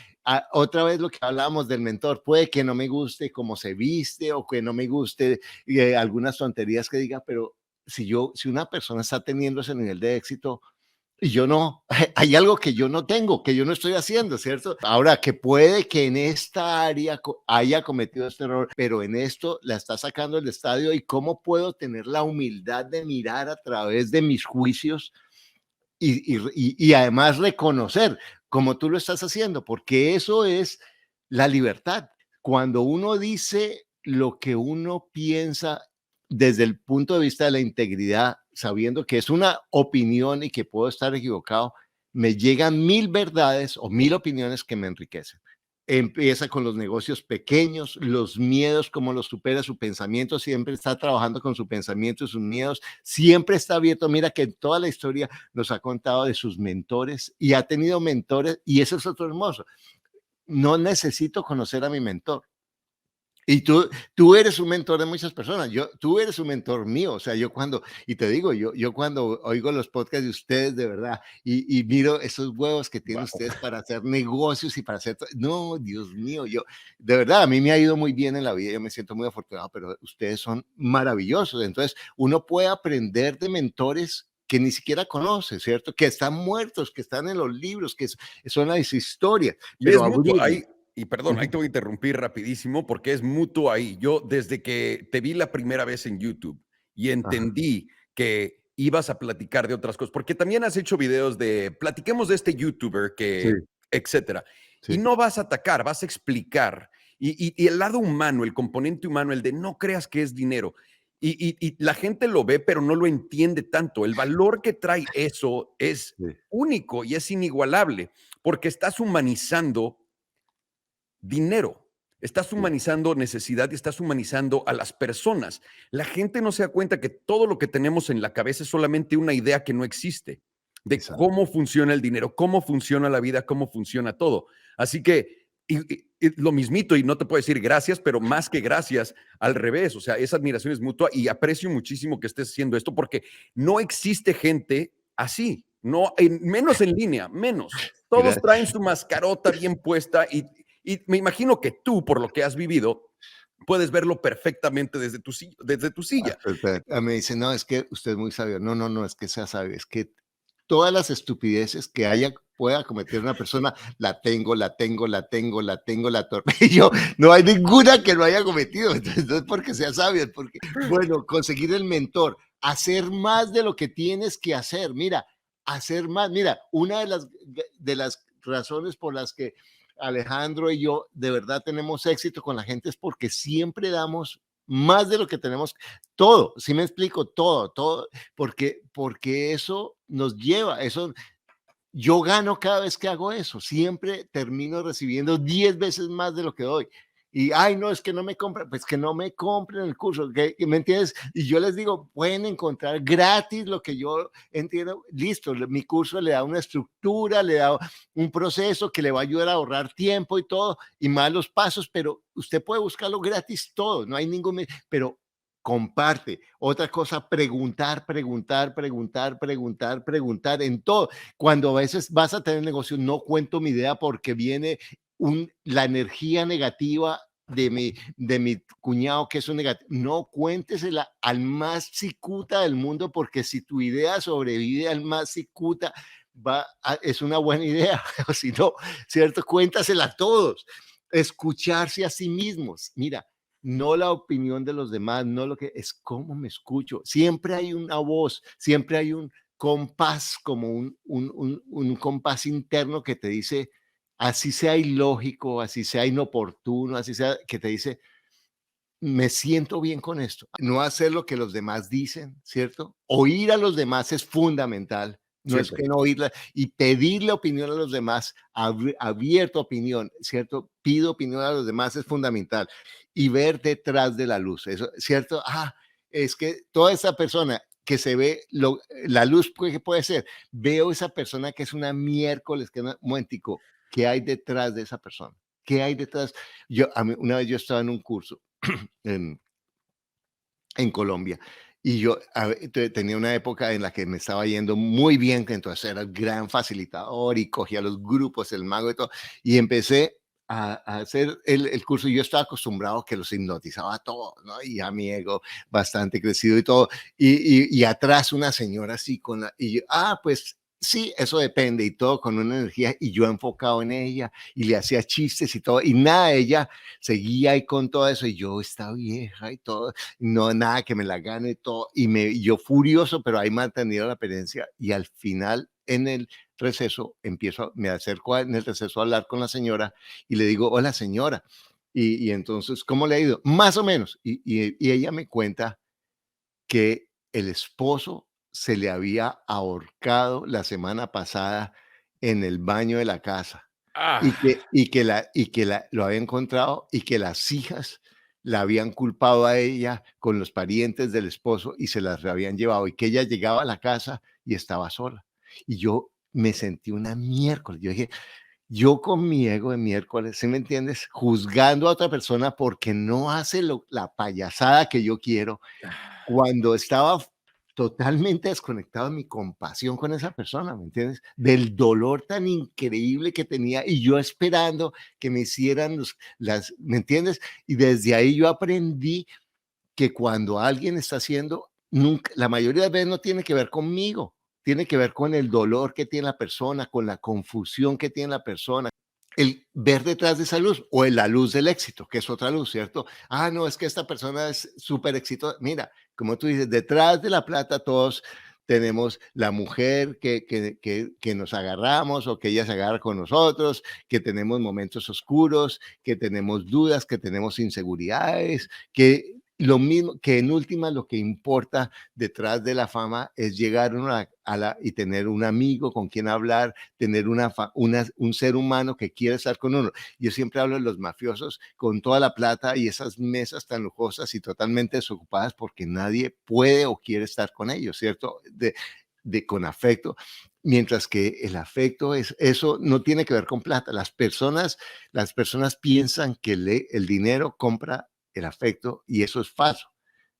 otra vez lo que hablábamos del mentor, puede que no me guste cómo se viste o que no me guste algunas tonterías que diga, pero si una persona está teniendo ese nivel de éxito, y yo no, hay algo que yo no tengo, que yo no estoy haciendo, ¿cierto? Ahora, que puede que en esta área haya cometido este error, pero en esto la está sacando del estadio, y cómo puedo tener la humildad de mirar a través de mis juicios y además reconocer como tú lo estás haciendo, porque eso es la libertad. Cuando uno dice lo que uno piensa desde el punto de vista de la integridad, sabiendo que es una opinión y que puedo estar equivocado, me llegan 1000 verdades o 1000 opiniones que me enriquecen. Empieza con los negocios pequeños, los miedos, cómo los supera, su pensamiento, siempre está trabajando con su pensamiento y sus miedos, siempre está abierto. Mira que en toda la historia nos ha contado de sus mentores y ha tenido mentores, y eso es otro hermoso. No necesito conocer a mi mentor. Y tú eres un mentor de muchas personas. Tú eres un mentor mío. O sea, y te digo, yo cuando oigo los podcasts de ustedes, de verdad, y miro esos huevos que tienen Wow. ustedes para hacer negocios y para hacer, no, Dios mío, de verdad, a mí me ha ido muy bien en la vida, yo me siento muy afortunado, pero ustedes son maravillosos. Entonces, uno puede aprender de mentores que ni siquiera conoce, ¿cierto? Que están muertos, que están en los libros, son las historias, Y pero es mutuo. abrirlo. Y perdón, ahí Ujú. te voy a interrumpir rapidísimo porque es mutuo ahí. Yo desde que te vi la primera vez en YouTube y Ajá, entendí que ibas a platicar de otras cosas, porque también has hecho videos de platiquemos de este youtuber sí, que, etcétera. Y sí, no vas a atacar, vas a explicar. Y el lado humano, el componente humano, el de no creas que es dinero. Y la gente lo ve, pero no lo entiende tanto. El valor que trae eso es sí, único y es inigualable porque estás humanizando dinero. Estás sí, humanizando necesidad y estás humanizando a las personas. La gente no se da cuenta que todo lo que tenemos en la cabeza es solamente una idea que no existe de exacto. cómo funciona el dinero, cómo funciona la vida, cómo funciona todo. Así que y lo mismito, y no te puedo decir gracias, pero más que gracias, al revés. O sea, esa admiración es mutua y aprecio muchísimo que estés haciendo esto porque no existe gente así, no, menos en línea, menos. Todos Gra- traen su mascarota bien puesta y me imagino que tú, por lo que has vivido, puedes verlo perfectamente desde tu, desde tu silla. Me dice, no, es que usted es muy sabio. No, no, no, es que sea sabio, es que todas las estupideces que pueda cometer una persona, la torpe. Y yo, no hay ninguna que no haya cometido. Entonces, no es porque sea sabio, es porque, bueno, conseguir el mentor, hacer más de lo que tienes que hacer. Mira, hacer más. Mira, una de las razones por las que Alejandro y yo de verdad tenemos éxito con la gente es porque siempre damos más de lo que tenemos, todo, si me explico, todo, porque eso nos lleva, eso, yo gano cada vez que hago eso, siempre termino recibiendo 10 veces más de lo que doy. Y, ay, no, es que no me compran, pues que no me compren el curso, ¿me entiendes? Y yo les digo, pueden encontrar gratis lo que yo entiendo, listo, mi curso le da una estructura, le da un proceso que le va a ayudar a ahorrar tiempo y todo, y más los pasos, pero usted puede buscarlo gratis todo, no hay ningún, pero comparte. Otra cosa, preguntar en todo. Cuando a veces vas a tener negocio, no cuento mi idea porque viene la energía negativa de mi cuñado, que es un negativo. No cuéntesela al más cicuta del mundo, porque si tu idea sobrevive al más cicuta, es una buena idea. O si no, ¿cierto? Cuéntasela a todos. Escucharse a sí mismos. Mira, no la opinión de los demás, no lo que es, cómo me escucho. Siempre hay una voz, siempre hay un compás, como un compás interno que te dice, así sea ilógico, así sea inoportuno, así sea, que te dice, me siento bien con esto. No hacer lo que los demás dicen, ¿cierto? Oír a los demás es fundamental. No es que Siempre. no oírla y pedirle opinión a los demás, abierto opinión, ¿cierto? Pido opinión a los demás es fundamental. Y ver detrás de la luz, eso, ¿cierto? Es que toda esa persona que se ve, la luz, ¿qué puede ser? Veo esa persona que es una miércoles, que un momentico, ¿qué hay detrás de esa persona? ¿Qué hay detrás? Una vez yo estaba en un curso en, en Colombia. Y yo tenía una época en la que me estaba yendo muy bien, que entonces era el gran facilitador y cogía los grupos, el mago y todo. Y empecé a hacer el curso. Y yo estaba acostumbrado a que los hipnotizaba a todos, ¿no? Y a mi ego bastante crecido y todo. Y atrás una señora así con la... Y yo, pues sí, eso depende y todo con una energía y yo enfocado en ella y le hacía chistes y todo y nada, ella seguía ahí con todo eso y yo, esta vieja y todo, no, nada que me la gane y todo y yo furioso, pero ahí mantenido la apariencia y al final en el receso me acerco en el receso a hablar con la señora y le digo, hola señora, y entonces, ¿cómo le ha ido? Más o menos, y ella me cuenta que el esposo se le había ahorcado la semana pasada en el baño de la casa Ah, lo había encontrado y que las hijas la habían culpado a ella con los parientes del esposo y se las habían llevado y que ella llegaba a la casa y estaba sola. Y yo me sentí una miércoles. Yo dije, yo con mi ego de miércoles, ¿sí me entiendes? Juzgando a otra persona porque no hace la payasada que yo quiero cuando estaba totalmente desconectado de mi compasión con esa persona, ¿me entiendes? Del dolor tan increíble que tenía y yo esperando que me hicieran ¿me entiendes? Y desde ahí yo aprendí que cuando alguien está haciendo, nunca, la mayoría de veces no tiene que ver conmigo, tiene que ver con el dolor que tiene la persona, con la confusión que tiene la persona, el ver detrás de esa luz o en la luz del éxito, que es otra luz, ¿cierto? Ah, no, es que esta persona es súper exitosa. Mira, como tú dices, detrás de la plata todos tenemos la mujer que nos agarramos o que ella se agarra con nosotros, que tenemos momentos oscuros, que tenemos dudas, que tenemos inseguridades, que lo mismo, que en última lo que importa detrás de la fama es llegar y tener un amigo con quien hablar, tener un ser humano que quiere estar con uno. Yo siempre hablo de los mafiosos con toda la plata y esas mesas tan lujosas y totalmente desocupadas porque nadie puede o quiere estar con ellos, ¿cierto? Con afecto. Mientras que el afecto eso no tiene que ver con plata. Las personas piensan que el dinero compra el afecto y eso es falso,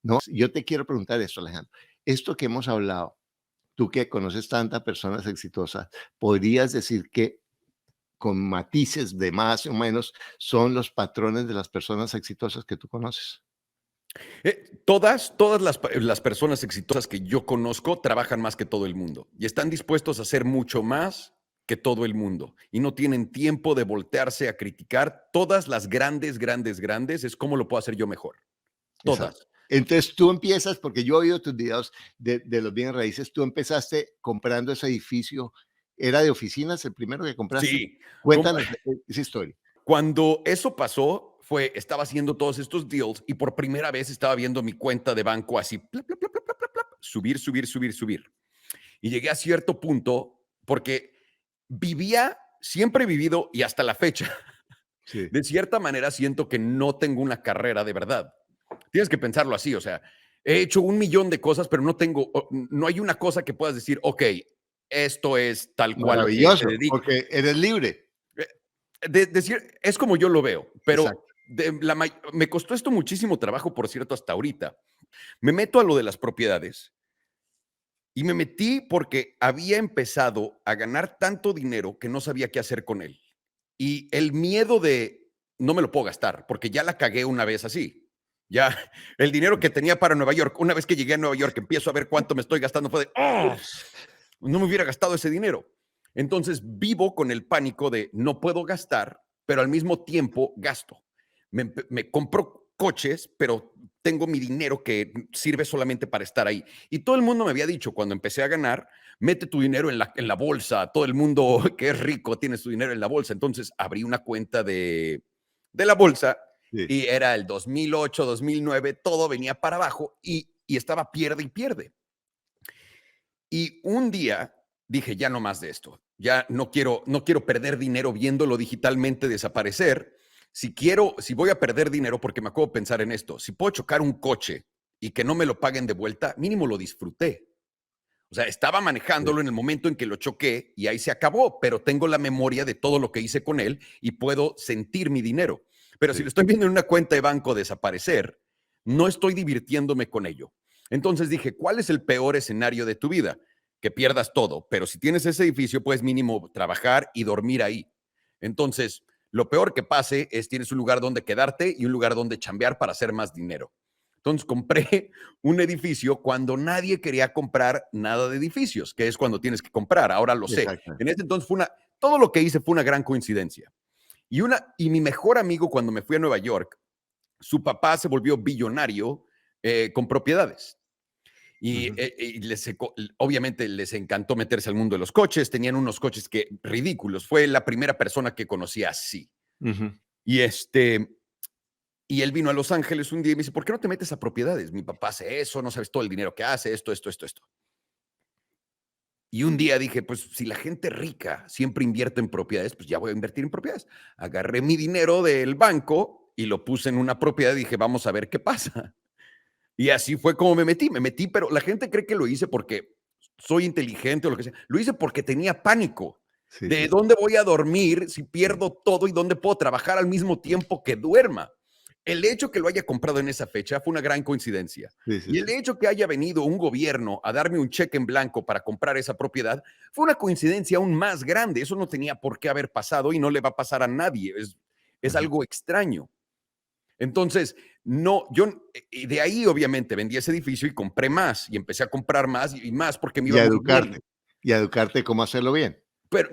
¿no? Yo te quiero preguntar esto, Alejandro. Esto que hemos hablado, tú que conoces tantas personas exitosas, ¿podrías decir que con matices de más o menos son los patrones de las personas exitosas que tú conoces? todas las personas exitosas que yo conozco trabajan más que todo el mundo y están dispuestos a hacer mucho más que todo el mundo y no tienen tiempo de voltearse a criticar. Todas las grandes, grandes, grandes es cómo lo puedo hacer yo mejor. Exacto. Todas. Entonces tú empiezas, porque yo he oído tus videos de los bienes raíces, tú empezaste comprando ese edificio, ¿era de oficinas el primero que compraste? Sí. Cuéntanos esa historia. Cuando eso pasó, estaba haciendo todos estos deals y por primera vez estaba viendo mi cuenta de banco así, plap, plap, plap, plap, plap, plap, subir, subir, subir, subir. Y llegué a cierto punto porque siempre he vivido y hasta la fecha, Sí, de cierta manera siento que no tengo una carrera de verdad. Tienes que pensarlo así, o sea, he hecho un millón de cosas, pero no hay una cosa que puedas decir, ok, esto es tal cual lo que se maravilloso, dedica. porque eres libre. Eh, es como yo lo veo, pero Exacto. me costó esto muchísimo trabajo, por cierto, hasta ahorita. Me meto a lo de las propiedades y me metí porque había empezado a ganar tanto dinero que no sabía qué hacer con él. Y el miedo de no me lo puedo gastar, porque ya la cagué una vez así. Ya el dinero que tenía para Nueva York, una vez que llegué a Nueva York, empiezo a ver cuánto me estoy gastando, fue de, oh, no me hubiera gastado ese dinero. Entonces vivo con el pánico de no puedo gastar, pero al mismo tiempo gasto. Me compro coches, pero tengo mi dinero que sirve solamente para estar ahí. Y todo el mundo me había dicho cuando empecé a ganar, mete tu dinero en la bolsa. Todo el mundo que es rico tiene su dinero en la bolsa. Entonces abrí una cuenta de la bolsa Sí, y era el 2008, 2009, todo venía para abajo y estaba pierde y pierde. Y un día dije, ya no más de esto. Ya no quiero perder dinero viéndolo digitalmente desaparecer. Si voy a perder dinero, porque me acabo de pensar en esto, si puedo chocar un coche y que no me lo paguen de vuelta, mínimo lo disfruté. O sea, estaba sí, manejándolo en el momento en que lo choqué y ahí se acabó, pero tengo la memoria de todo lo que hice con él y puedo sentir mi dinero. Pero si lo sí, estoy viendo en una cuenta de banco desaparecer, no estoy divirtiéndome con ello. Entonces dije, ¿cuál es el peor escenario de tu vida? Que pierdas todo, pero si tienes ese edificio, puedes mínimo trabajar y dormir ahí. Entonces, lo peor que pase es tienes un lugar donde quedarte y un lugar donde chambear para hacer más dinero. Entonces compré un edificio cuando nadie quería comprar nada de edificios, que es cuando tienes que comprar. Ahora lo sé. Exacto. En ese entonces todo lo que hice fue una gran coincidencia. Y mi mejor amigo cuando me fui a Nueva York, su papá se volvió billonario con propiedades. Y, Ujú, obviamente les encantó meterse al mundo de los coches. Tenían unos coches que ridículos. Fue la primera persona que conocí así. ujú. Y y él vino a Los Ángeles un día y me dice, ¿por qué no te metes a propiedades? Mi papá hace eso, no sabes todo el dinero que hace, esto. Y un día dije, pues si la gente rica siempre invierte en propiedades, pues ya voy a invertir en propiedades. Agarré mi dinero del banco y lo puse en una propiedad y dije, vamos a ver qué pasa. Y así fue como me metí, pero la gente cree que lo hice porque soy inteligente o lo que sea. Lo hice porque tenía pánico. Sí, ¿De sí, dónde voy a dormir si sí, pierdo todo y dónde puedo trabajar al mismo tiempo que duerma? El hecho que lo haya comprado en esa fecha fue una gran coincidencia. sí, sí, Y el sí. hecho que haya venido un gobierno a darme un cheque en blanco para comprar esa propiedad fue una coincidencia aún más grande. Eso no tenía por qué haber pasado y no le va a pasar a nadie. Es Ujú. algo extraño. Entonces, no, y de ahí obviamente vendí ese edificio y compré más y empecé a comprar más y más porque me Y iba a muy bien. educarte, y a educarte cómo hacerlo bien. Pero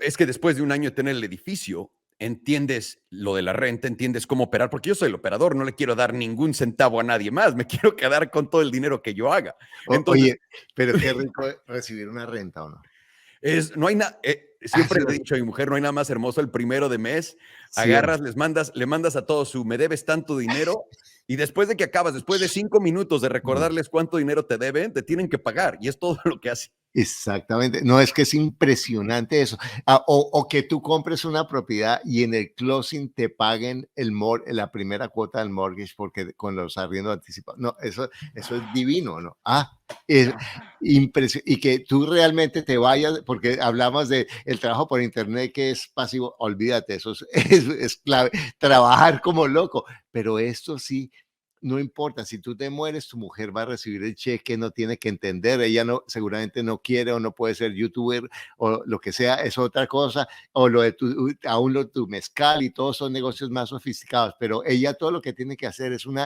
es que después de un año de tener el edificio, entiendes lo de la renta, entiendes cómo operar, porque yo soy el operador, no le quiero dar ningún centavo a nadie más, me quiero quedar con todo el dinero que yo haga. Entonces, Oye, pero qué rico recibir una renta, ¿o no? no hay nada, Ah, siempre sí, le he dicho a mi mujer, no hay nada más hermoso el primero de mes, sí, o no. agarras, le mandas a todos me debes tanto dinero, y después de que acabas, después de 5 minutos de recordarles cuánto dinero te deben, te tienen que pagar, y es todo lo que hace. Exactamente. No, es que es impresionante eso. O que tú compres una propiedad y en el closing te paguen la primera cuota del mortgage porque con los arriendos anticipados. No, eso es divino, ¿no? Es impresionante. Y que tú realmente te vayas, porque hablamos de el trabajo por internet que es pasivo, olvídate, eso es clave. Trabajar como loco, pero esto sí, no importa, si tú te mueres, tu mujer va a recibir el cheque, no tiene que entender, ella no, seguramente no quiere o no puede ser youtuber o lo que sea, es otra cosa, o lo de aún lo de tu mezcal y todos son negocios más sofisticados, pero ella todo lo que tiene que hacer es un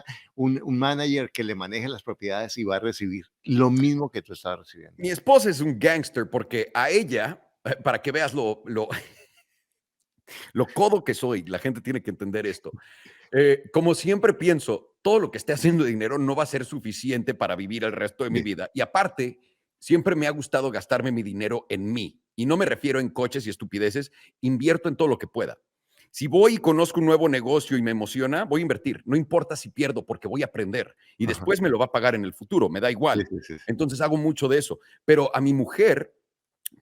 manager que le maneje las propiedades y va a recibir lo mismo que tú estás recibiendo. Mi esposa es un gángster porque a ella, para que veas lo codo que soy, la gente tiene que entender esto. Como siempre pienso, todo lo que esté haciendo de dinero no va a ser suficiente para vivir el resto de mi Sí, vida. Y aparte, siempre me ha gustado gastarme mi dinero en mí. Y no me refiero en coches y estupideces, invierto en todo lo que pueda. Si voy y conozco un nuevo negocio y me emociona, voy a invertir. No importa si pierdo porque voy a aprender y ajá, después me lo va a pagar en el futuro, me da sí, igual. sí, sí, sí. Entonces hago mucho de eso. Pero a mi mujer,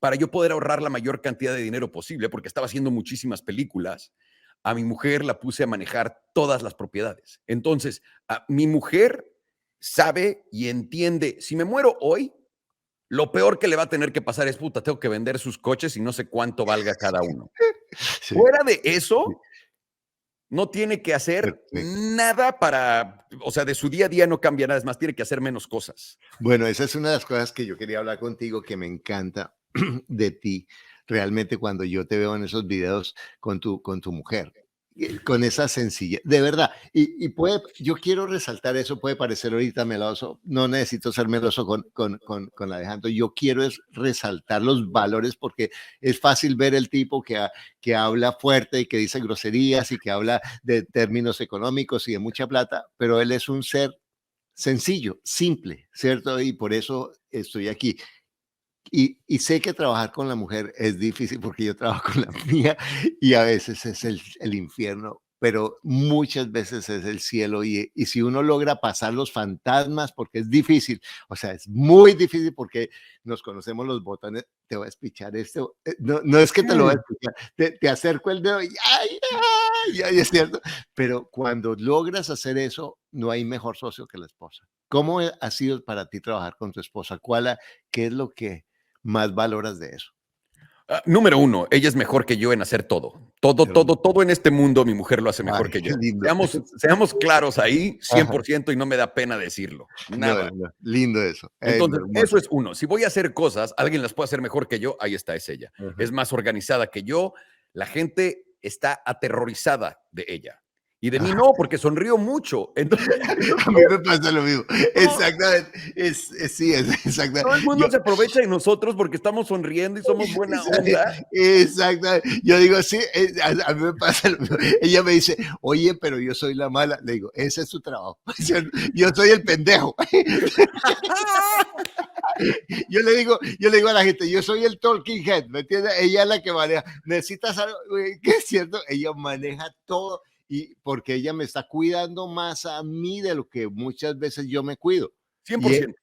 para yo poder ahorrar la mayor cantidad de dinero posible, porque estaba haciendo muchísimas películas, a mi mujer la puse a manejar todas las propiedades. Entonces, mi mujer sabe y entiende, si me muero hoy, lo peor que le va a tener que pasar es, puta, tengo que vender sus coches y no sé cuánto valga cada uno. Sí, Fuera de sí, eso, no tiene que hacer perfecto. nada o sea, de su día a día no cambia nada, es más, tiene que hacer menos cosas. Bueno, esa es una de las cosas que yo quería hablar contigo, que me encanta de ti, realmente cuando yo te veo en esos videos con tu mujer, con esa sencillez, de verdad. Y puede, yo quiero resaltar eso, puede parecer ahorita meloso, no necesito ser meloso con Alejandro, yo quiero es resaltar los valores porque es fácil ver el tipo que habla fuerte y que dice groserías y que habla de términos económicos y de mucha plata, pero él es un ser sencillo, simple, ¿cierto? Y por eso estoy aquí. Y sé que trabajar con la mujer es difícil porque yo trabajo con la mía y a veces es el infierno, pero muchas veces es el cielo. Y si uno logra pasar los fantasmas, porque es difícil, o sea, es muy difícil porque nos conocemos los botones, te voy a espichar esto, no, no es que te lo voy a Mm. escuchar, te acerco el dedo y ¡ay, ay, ay! Es cierto, pero cuando logras hacer eso, no hay mejor socio que la esposa. ¿Cómo ha sido para ti trabajar con tu esposa? ¿Qué es lo que más valoras de eso? Número uno, ella es mejor que yo en hacer todo. Todo, todo, Hermoso. todo en este mundo, mi mujer lo hace mejor Ay, que qué yo. lindo. Seamos claros ahí, cien Ajá. por ciento y no me da pena decirlo. No, Nada. no, lindo eso. Entonces, eso Hermoso. es uno. Si voy a hacer cosas, alguien las puede hacer mejor que yo, ahí está, es ella. Ajá. Es más organizada que yo. La gente está aterrorizada de ella. Y de mí no, porque sonrío mucho. Entonces, A mí me pasa lo mismo. no, Exactamente. Sí, es exactamente. todo el mundo Yo, se aprovecha de nosotros porque estamos sonriendo y somos buena onda. exactamente. Yo digo, sí, a mí me pasa lo mismo. Ella me dice, oye, pero yo soy la mala. Le digo, ese es tu trabajo. Yo soy el pendejo. Yo le digo a la gente, yo soy el talking head, ¿me entiendes? Ella es la que maneja. Necesitas algo, que es cierto, ella maneja todo y porque ella me está cuidando más a mí de lo que muchas veces yo me cuido. Y, 100%,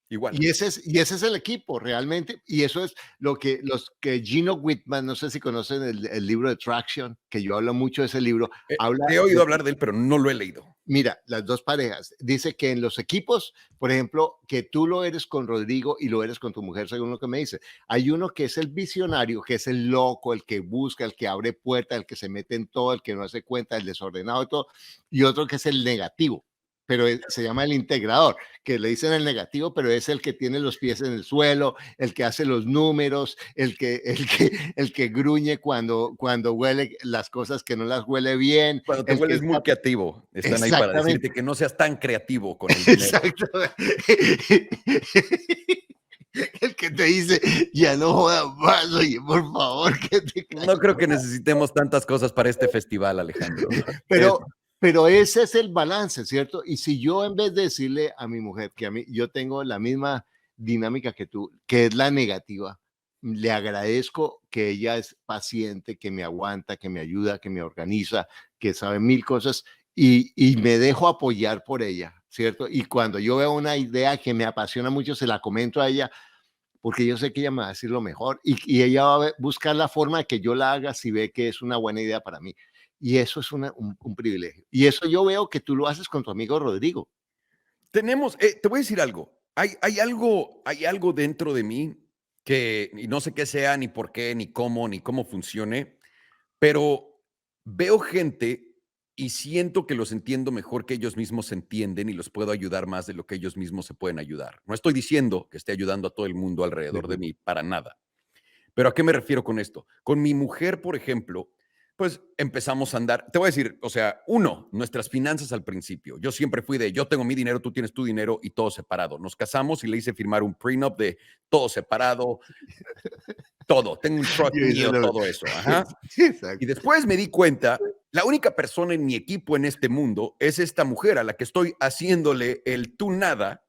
igual. y ese es el equipo realmente, y eso es lo que los que Gino Whitman, no sé si conocen el libro de Traction, que yo hablo mucho de ese libro, habla He oído de hablar de él, pero no lo he leído. mira, las dos parejas. Dice que en los equipos, por ejemplo, que tú lo eres con Rodrigo y lo eres con tu mujer, según lo que me dice. Hay uno que es el visionario, que es el loco, el que busca, el que abre puertas, el que se mete en todo, el que no hace cuenta, el desordenado y todo. Y otro que es el negativo, pero se llama el integrador, que le dicen el negativo, pero es el que tiene los pies en el suelo, el que hace los números, el que gruñe cuando huele las cosas que no las huele bien, Cuando te el que vuelves está muy creativo, están ahí para exactamente. decirte que no seas tan creativo con el dinero. Exacto. El que te dice, ya no jodas más, oye, por favor, que te No calles. creo que necesitemos tantas cosas para este festival, Alejandro. Es Pero ese es el balance, ¿cierto? Y si yo en vez de decirle a mi mujer que a mí yo tengo la misma dinámica que tú, que es la negativa, le agradezco que ella es paciente, que me aguanta, que me ayuda, que me organiza, que sabe mil cosas y me dejo apoyar por ella, ¿cierto? Y cuando yo veo una idea que me apasiona mucho, se la comento a ella porque yo sé que ella me va a decir lo mejor y ella va a buscar la forma de que yo la haga si ve que es una buena idea para mí. Y eso es un privilegio. Y eso yo veo que tú lo haces con tu amigo Rodrigo. tenemos, te voy a decir algo. Hay algo dentro de mí que y no sé qué sea, ni por qué, ni cómo funcione, pero veo gente y siento que los entiendo mejor que ellos mismos se entienden y los puedo ayudar más de lo que ellos mismos se pueden ayudar. No estoy diciendo que esté ayudando a todo el mundo alrededor de Ujú. mí, para nada. Pero ¿a qué me refiero con esto? Con mi mujer, por ejemplo, pues empezamos a andar. Te voy a decir, o sea, uno, nuestras finanzas al principio. Yo siempre fui de yo tengo mi dinero, tú tienes tu dinero y todo separado. Nos casamos y le hice firmar un prenup de todo separado, todo. Tengo un truck Yo hice mío, lo todo eso. Ajá. Y exacto. después me di cuenta, la única persona en mi equipo en este mundo es esta mujer a la que estoy haciéndole el tú nada.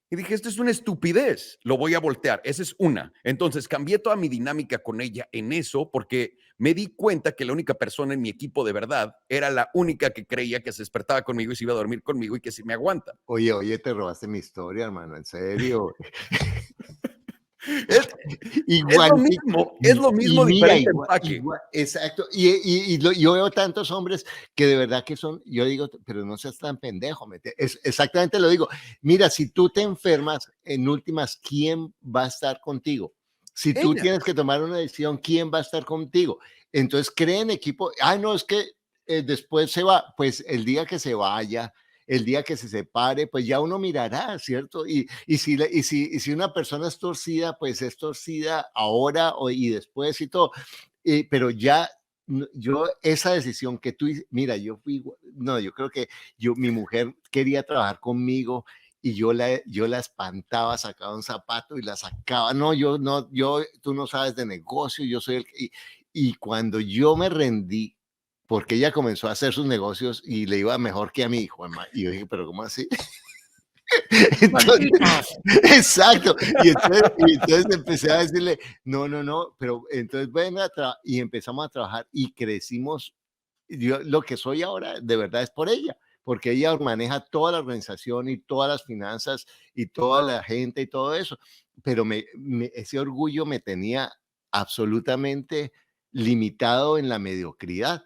Y dije, esto es una estupidez, lo voy a voltear. Esa es una. Entonces cambié toda mi dinámica con ella en eso porque me di cuenta que la única persona en mi equipo de verdad era la única que creía que se despertaba conmigo y se iba a dormir conmigo y que si me aguanta. Oye, oye, te robaste mi historia, hermano, en serio. Es, Igual, es lo y mismo, mira, diferente igual, empaque. igual, exacto. Yo veo tantos hombres que de verdad que son, yo digo, pero no seas tan pendejo. Exactamente lo digo. Mira, si tú te enfermas, en últimas, ¿quién va a estar contigo? Si tú Ella. tienes que tomar una decisión, ¿quién va a estar contigo? Entonces, creen equipo. Ah, no, es que después se va. Pues el día que se vaya, el día que se separe, pues ya uno mirará, ¿cierto? Y si una persona es torcida, pues es torcida ahora y después y todo. Pero ya yo esa decisión que tú, mira, no, yo creo que mi mujer quería trabajar conmigo y yo la espantaba, sacaba un zapato y la sacaba. No, no, tú no sabes de negocio, yo soy y cuando yo me rendí, porque ella comenzó a hacer sus negocios y le iba mejor que a mi hijo, y yo dije, pero ¿cómo así? Entonces, Maldita. exacto. Y entonces empecé a decirle, no, no, no, pero entonces ven y empezamos a trabajar y crecimos. Yo, lo que soy ahora de verdad es por ella, porque ella maneja toda la organización y todas las finanzas y toda la gente y todo eso. Pero ese orgullo me tenía absolutamente limitado en la mediocridad.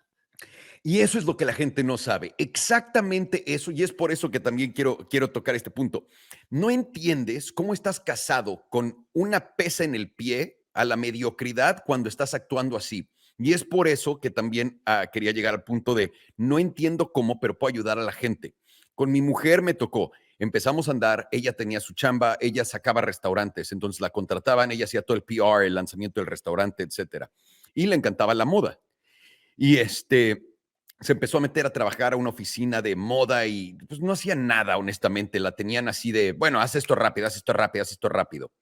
Y eso es lo que la gente no sabe. Exactamente eso. Y es por eso que también quiero tocar este punto. No entiendes cómo estás casado con una pesa en el pie a la mediocridad cuando estás actuando así. Y es por eso que también quería llegar al punto de no entiendo cómo, pero puedo ayudar a la gente. Con mi mujer me tocó. Empezamos a andar, ella tenía su chamba, ella sacaba restaurantes, entonces la contrataban, ella hacía todo el PR, el lanzamiento del restaurante, etcétera. Y le encantaba la moda. Y se empezó a meter a trabajar a una oficina de moda y pues no hacía nada, honestamente. La tenían así de, bueno, haz esto rápido, haz esto rápido, haz esto rápido.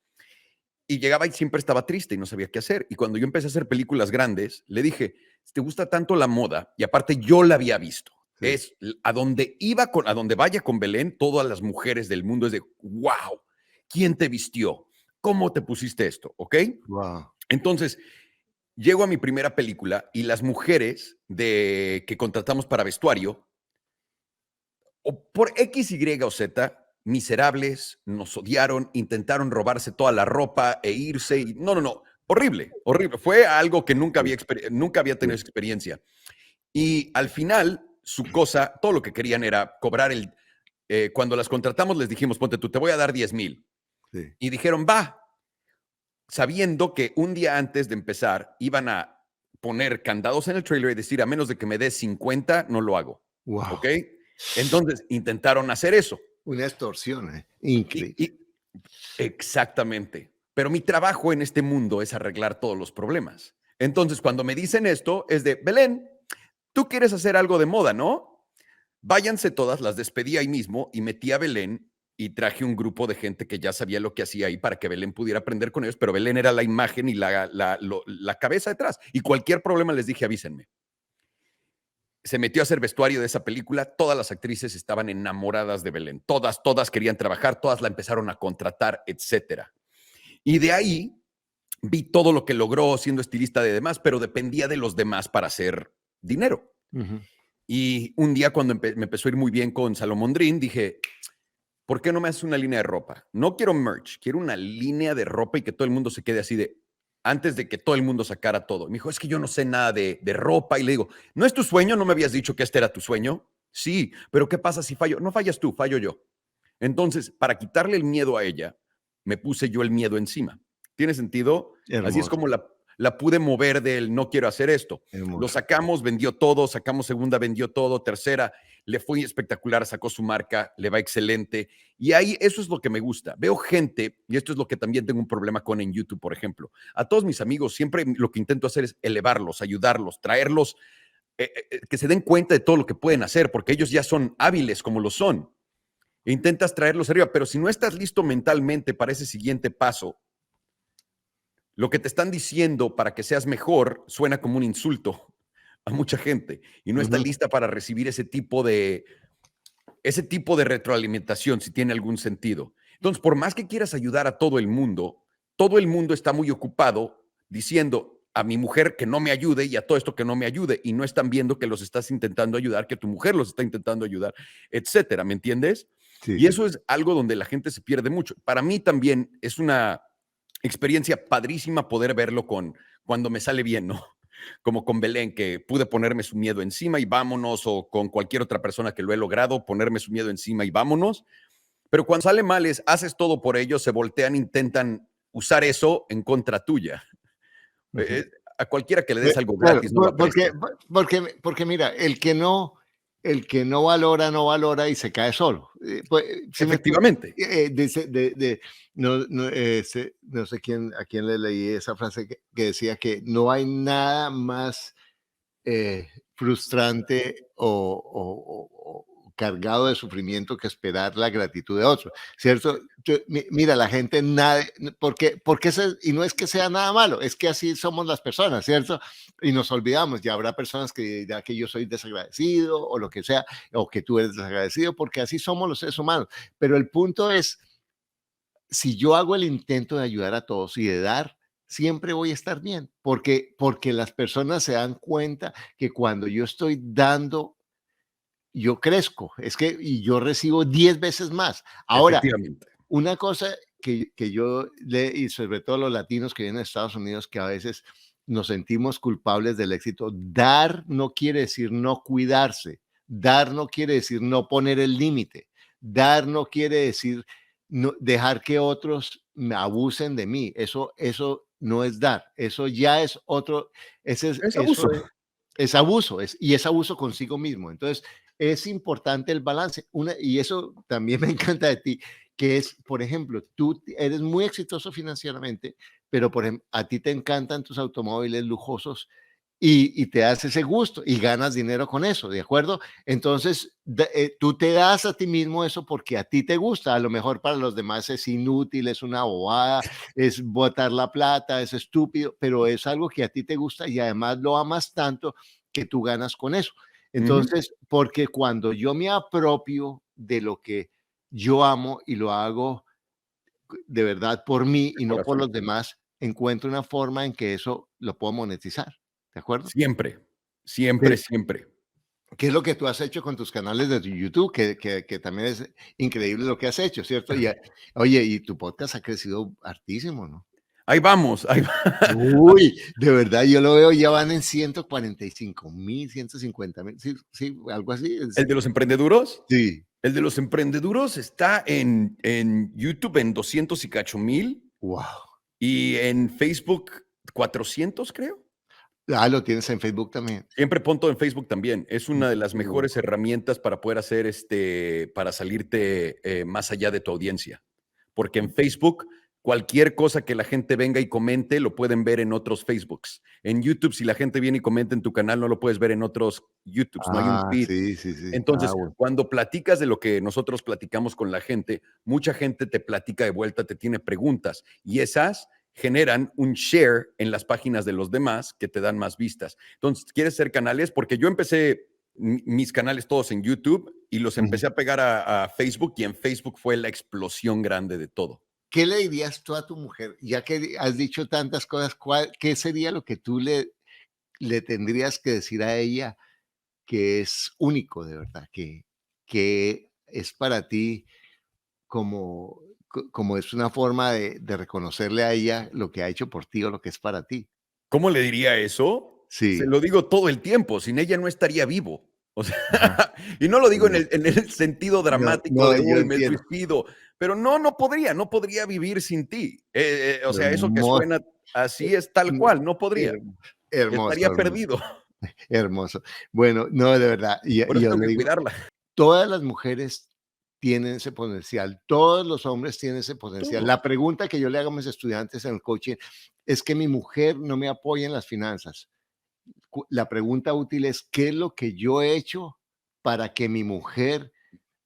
Y llegaba y siempre estaba triste y no sabía qué hacer. Y cuando yo empecé a hacer películas grandes, le dije, si te gusta tanto la moda, y aparte yo la había visto, Sí. es a donde iba a donde vaya con Belén, todas las mujeres del mundo es de, wow, ¿quién te vistió? ¿Cómo te pusiste esto? ¿Ok? Wow. Entonces, llego a mi primera película y las mujeres que contratamos para vestuario, o por X, Y o Z, miserables, nos odiaron, intentaron robarse toda la ropa e irse. Y, no, no, no, horrible, horrible. Fue algo que Sí, nunca había tenido sí, experiencia. Y al final, su cosa, todo lo que querían era cobrar cuando las contratamos, les dijimos, ponte tú, te voy a dar 10,000. sí. Y dijeron, va, sabiendo que un día antes de empezar iban a poner candados en el trailer y decir, a menos de que me des 50, no lo hago. ¿Ok? Wow. Entonces intentaron hacer eso. Una extorsión, Y, increíble. y exactamente. Pero mi trabajo en este mundo es arreglar todos los problemas. Entonces, cuando me dicen esto, es de, Belén, tú quieres hacer algo de moda, ¿no? Váyanse todas, las despedí ahí mismo y metí a Belén y traje un grupo de gente que ya sabía lo que hacía ahí para que Belén pudiera aprender con ellos, pero Belén era la imagen y la cabeza detrás. Y cualquier problema les dije, avísenme. Se metió a hacer vestuario de esa película, todas las actrices estaban enamoradas de Belén, todas querían trabajar, todas la empezaron a contratar, etcétera. Y de ahí vi todo lo que logró siendo estilista de demás, pero dependía de los demás para hacer dinero. Ujú. Y un día cuando me empezó a ir muy bien con Salomón Drin, dije, ¿por qué no me haces una línea de ropa? No quiero merch, quiero una línea de ropa y que todo el mundo se quede así de, antes de que todo el mundo sacara todo. Me dijo, es que yo no sé nada de ropa. Y le digo, ¿no es tu sueño? ¿No me habías dicho que este era tu sueño? Sí, pero ¿qué pasa si fallo? No fallas tú, fallo yo. Entonces, para quitarle el miedo a ella, me puse yo el miedo encima. ¿Tiene sentido? Así es Hermoso, como la pude mover del no quiero hacer esto. Lo hermoso. sacamos, vendió todo, sacamos segunda, vendió todo, tercera, le fue espectacular, sacó su marca, le va excelente. Y ahí eso es lo que me gusta. Veo gente, y esto es lo que también tengo un problema con en YouTube, por ejemplo. A todos mis amigos siempre lo que intento hacer es elevarlos, ayudarlos, traerlos, que se den cuenta de todo lo que pueden hacer, porque ellos ya son hábiles como lo son. E intentas traerlos arriba, pero si no estás listo mentalmente para ese siguiente paso, lo que te están diciendo para que seas mejor suena como un insulto a mucha gente y no está Ujú. lista para recibir ese tipo de retroalimentación, si tiene algún sentido. Entonces, por más que quieras ayudar a todo el mundo está muy ocupado diciendo a mi mujer que no me ayude y a todo esto que no me ayude y no están viendo que los estás intentando ayudar, que tu mujer los está intentando ayudar, etcétera, ¿me entiendes? Sí, Y sí. eso es algo donde la gente se pierde mucho. Para mí también es una experiencia padrísima poder verlo cuando me sale bien, ¿no? Como con Belén, que pude ponerme su miedo encima y vámonos, o con cualquier otra persona que lo he logrado, ponerme su miedo encima y vámonos. Pero cuando sale mal es, haces todo por ellos, se voltean, intentan usar eso en contra tuya. Ujú. A cualquiera que le des algo Claro, gratis no lo porque aprecia. porque mira, el que no valora, no valora y se cae solo. Pues, ¿sí me entiendes? Efectivamente. Dice no sé a quién le leí esa frase que decía que no hay nada más frustrante o cargado de sufrimiento que esperar la gratitud de otro, ¿cierto? Mira, la gente, nada, porque y no es que sea nada malo, es que así somos las personas, ¿cierto? Y nos olvidamos, ya habrá personas que dirán que yo soy desagradecido o lo que sea, o que tú eres desagradecido, porque así somos los seres humanos. Pero el punto es, si yo hago el intento de ayudar a todos y de dar, siempre voy a estar bien, porque las personas se dan cuenta que cuando yo estoy dando, yo crezco, y yo recibo 10 veces más. Ahora, Efectivamente. una cosa que yo y sobre todo los latinos que vienen a Estados Unidos, que a veces nos sentimos culpables del éxito, dar no quiere decir no cuidarse, dar no quiere decir no poner el límite, dar no quiere decir dejar que otros me abusen de mí, eso no es dar, eso ya es otro, Es abuso. es abuso, y es abuso consigo mismo. Entonces, es importante el balance. Y eso también me encanta de ti, que es, por ejemplo, tú eres muy exitoso financieramente, pero a ti te encantan tus automóviles lujosos y te das ese gusto y ganas dinero con eso, ¿de acuerdo? Entonces, tú te das a ti mismo eso porque a ti te gusta, a lo mejor para los demás es inútil, es una bobada, es botar la plata, es estúpido, pero es algo que a ti te gusta y además lo amas tanto que tú ganas con eso. Ujú. Entonces, porque cuando yo me apropio de lo que yo amo y lo hago de verdad por mí De y no por corazón. los demás, encuentro una forma en que eso lo puedo monetizar, ¿de acuerdo? Siempre, siempre, Que siempre. ¿Qué es lo que tú has hecho con tus canales de tu YouTube? Que también es increíble lo que has hecho, ¿cierto? Y, oye, y tu podcast ha crecido hartísimo, ¿no? Ahí vamos, ahí va. Uy, de verdad, yo lo veo, ya van en 145,000, 150,000, sí, sí, algo así. ¿El de los emprendeduros? Sí, El de los emprendeduros está en YouTube en 200 y cacho mil wow. y en Facebook 400, creo. Ah, lo tienes en Facebook también. Siempre pon todo en Facebook también. Es una de las Uh, mejores herramientas para poder hacer para salirte más allá de tu audiencia. Porque en Facebook, cualquier cosa que la gente venga y comente, lo pueden ver en otros Facebooks. En YouTube, si la gente viene y comenta en tu canal, no lo puedes ver en otros YouTubes, no hay un feed. sí, sí, sí. Ah, Entonces, bueno. cuando platicas de lo que nosotros platicamos con la gente, mucha gente te platica de vuelta, te tiene preguntas y esas generan un share en las páginas de los demás que te dan más vistas. Entonces, ¿quieres hacer canales? Porque yo empecé mis canales todos en YouTube y los Ujú. empecé a pegar a Facebook y en Facebook fue la explosión grande de todo. ¿Qué le dirías tú a tu mujer? Ya que has dicho tantas cosas, ¿qué sería lo que tú le tendrías que decir a ella que es único de verdad, que es para ti como, como es una forma de reconocerle a ella lo que ha hecho por ti o lo que es para ti? ¿Cómo le diría eso? Se Sí, lo digo todo el tiempo, sin ella no estaría vivo. O sea, ajá, y no lo digo en no, el sentido no, dramático no, de, yo uy, me entiendo. suicido, pero no, no podría vivir sin ti. O sea, eso que Hermoso, suena así es tal cual, no podría. hermoso, Estaría hermoso, perdido. hermoso. Bueno, no, de verdad, Por y eso yo tengo le que digo, cuidarla. todas las mujeres tienen ese potencial, todos los hombres tienen ese potencial. Todos. La pregunta que yo le hago a mis estudiantes en el coaching es que mi mujer no me apoya en las finanzas. La pregunta útil es, ¿qué es lo que yo he hecho para que mi mujer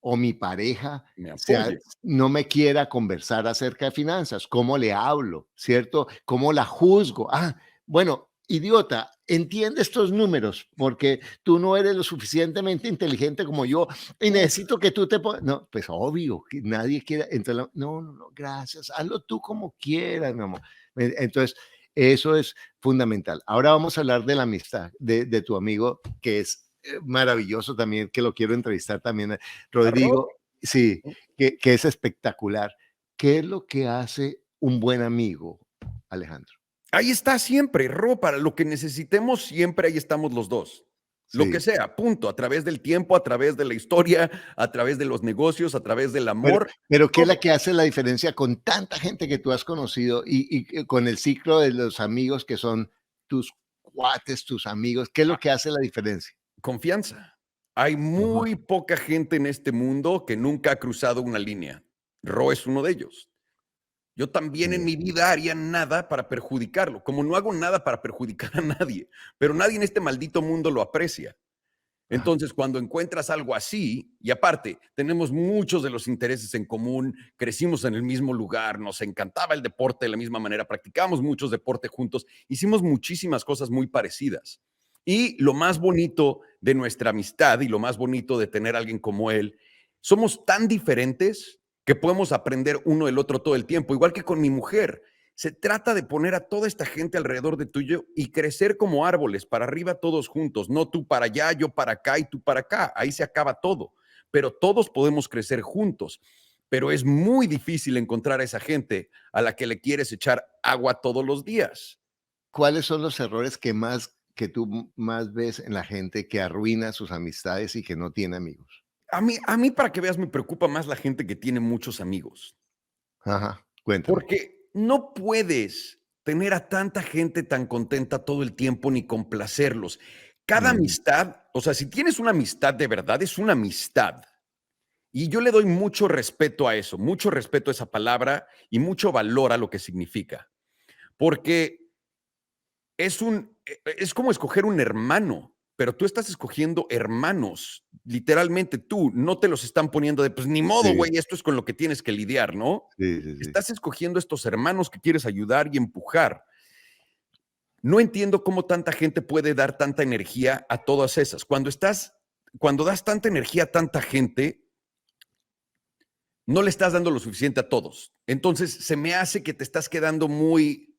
o mi pareja Me sea, apoye. no me quiera conversar acerca de finanzas? ¿Cómo le hablo? ¿Cierto? ¿Cómo la juzgo? Ah, bueno, idiota, entiende estos números porque tú no eres lo suficientemente inteligente como yo y necesito que tú No, pues obvio, que nadie quiere. Entonces, no, no, no, gracias, hazlo tú como quieras, mi amor. Entonces, eso es fundamental. Ahora vamos a hablar de la amistad de tu amigo, que es maravilloso también, que lo quiero entrevistar también. Arroz. Rodrigo, sí, que es espectacular. ¿Qué es lo que hace un buen amigo, Alejandro? Ahí está siempre, para lo que necesitemos, siempre ahí estamos los dos. Lo que Sí, sea, punto, a través del tiempo, a través de la historia, a través de los negocios, a través del pero, amor, pero ¿qué es la todo. que hace la diferencia con tanta gente que tú has conocido y que con el ciclo de los amigos que son tus cuates, tus amigos? ¿Qué es lo Ah, que hace la diferencia? confianza. Hay Ajá, muy poca gente en este mundo que nunca ha cruzado una línea. Ro es uno de ellos. Yo también en sí, mi vida haría nada para perjudicarlo, como no hago nada para perjudicar a nadie, pero nadie en este maldito mundo lo aprecia. ajá. Entonces, cuando encuentras algo así, y aparte, tenemos muchos de los intereses en común, crecimos en el mismo lugar, nos encantaba el deporte de la misma manera, practicamos muchos deportes juntos, hicimos muchísimas cosas muy parecidas. Y lo más bonito de nuestra amistad y lo más bonito de tener a alguien como él, somos tan diferentes que podemos aprender uno del otro todo el tiempo, igual que con mi mujer. Se trata de poner a toda esta gente alrededor de tuyo y crecer como árboles, para arriba todos juntos, no tú para allá, yo para acá y tú para acá. Ahí se acaba todo. Pero todos podemos crecer juntos. Pero es muy difícil encontrar a esa gente a la que le quieres echar agua todos los días. ¿Cuáles son los errores que tú más ves en la gente que arruina sus amistades y que no tiene amigos? A mí, para que veas, me preocupa más la gente que tiene muchos amigos. Ajá, cuéntame. Porque no puedes tener a tanta gente tan contenta todo el tiempo ni complacerlos. Cada Mm, amistad, o sea, si tienes una amistad de verdad, es una amistad. Y yo le doy mucho respeto a eso, mucho respeto a esa palabra y mucho valor a lo que significa. Porque es como escoger un hermano, pero tú estás escogiendo hermanos, literalmente tú, no te los están poniendo de, pues ni modo, Sí, güey, esto es con lo que tienes que lidiar, ¿no? sí, sí, sí. Estás escogiendo estos hermanos que quieres ayudar y empujar. No entiendo cómo tanta gente puede dar tanta energía a todas esas. Cuando das tanta energía a tanta gente, no le estás dando lo suficiente a todos. Entonces, se me hace que te estás quedando muy.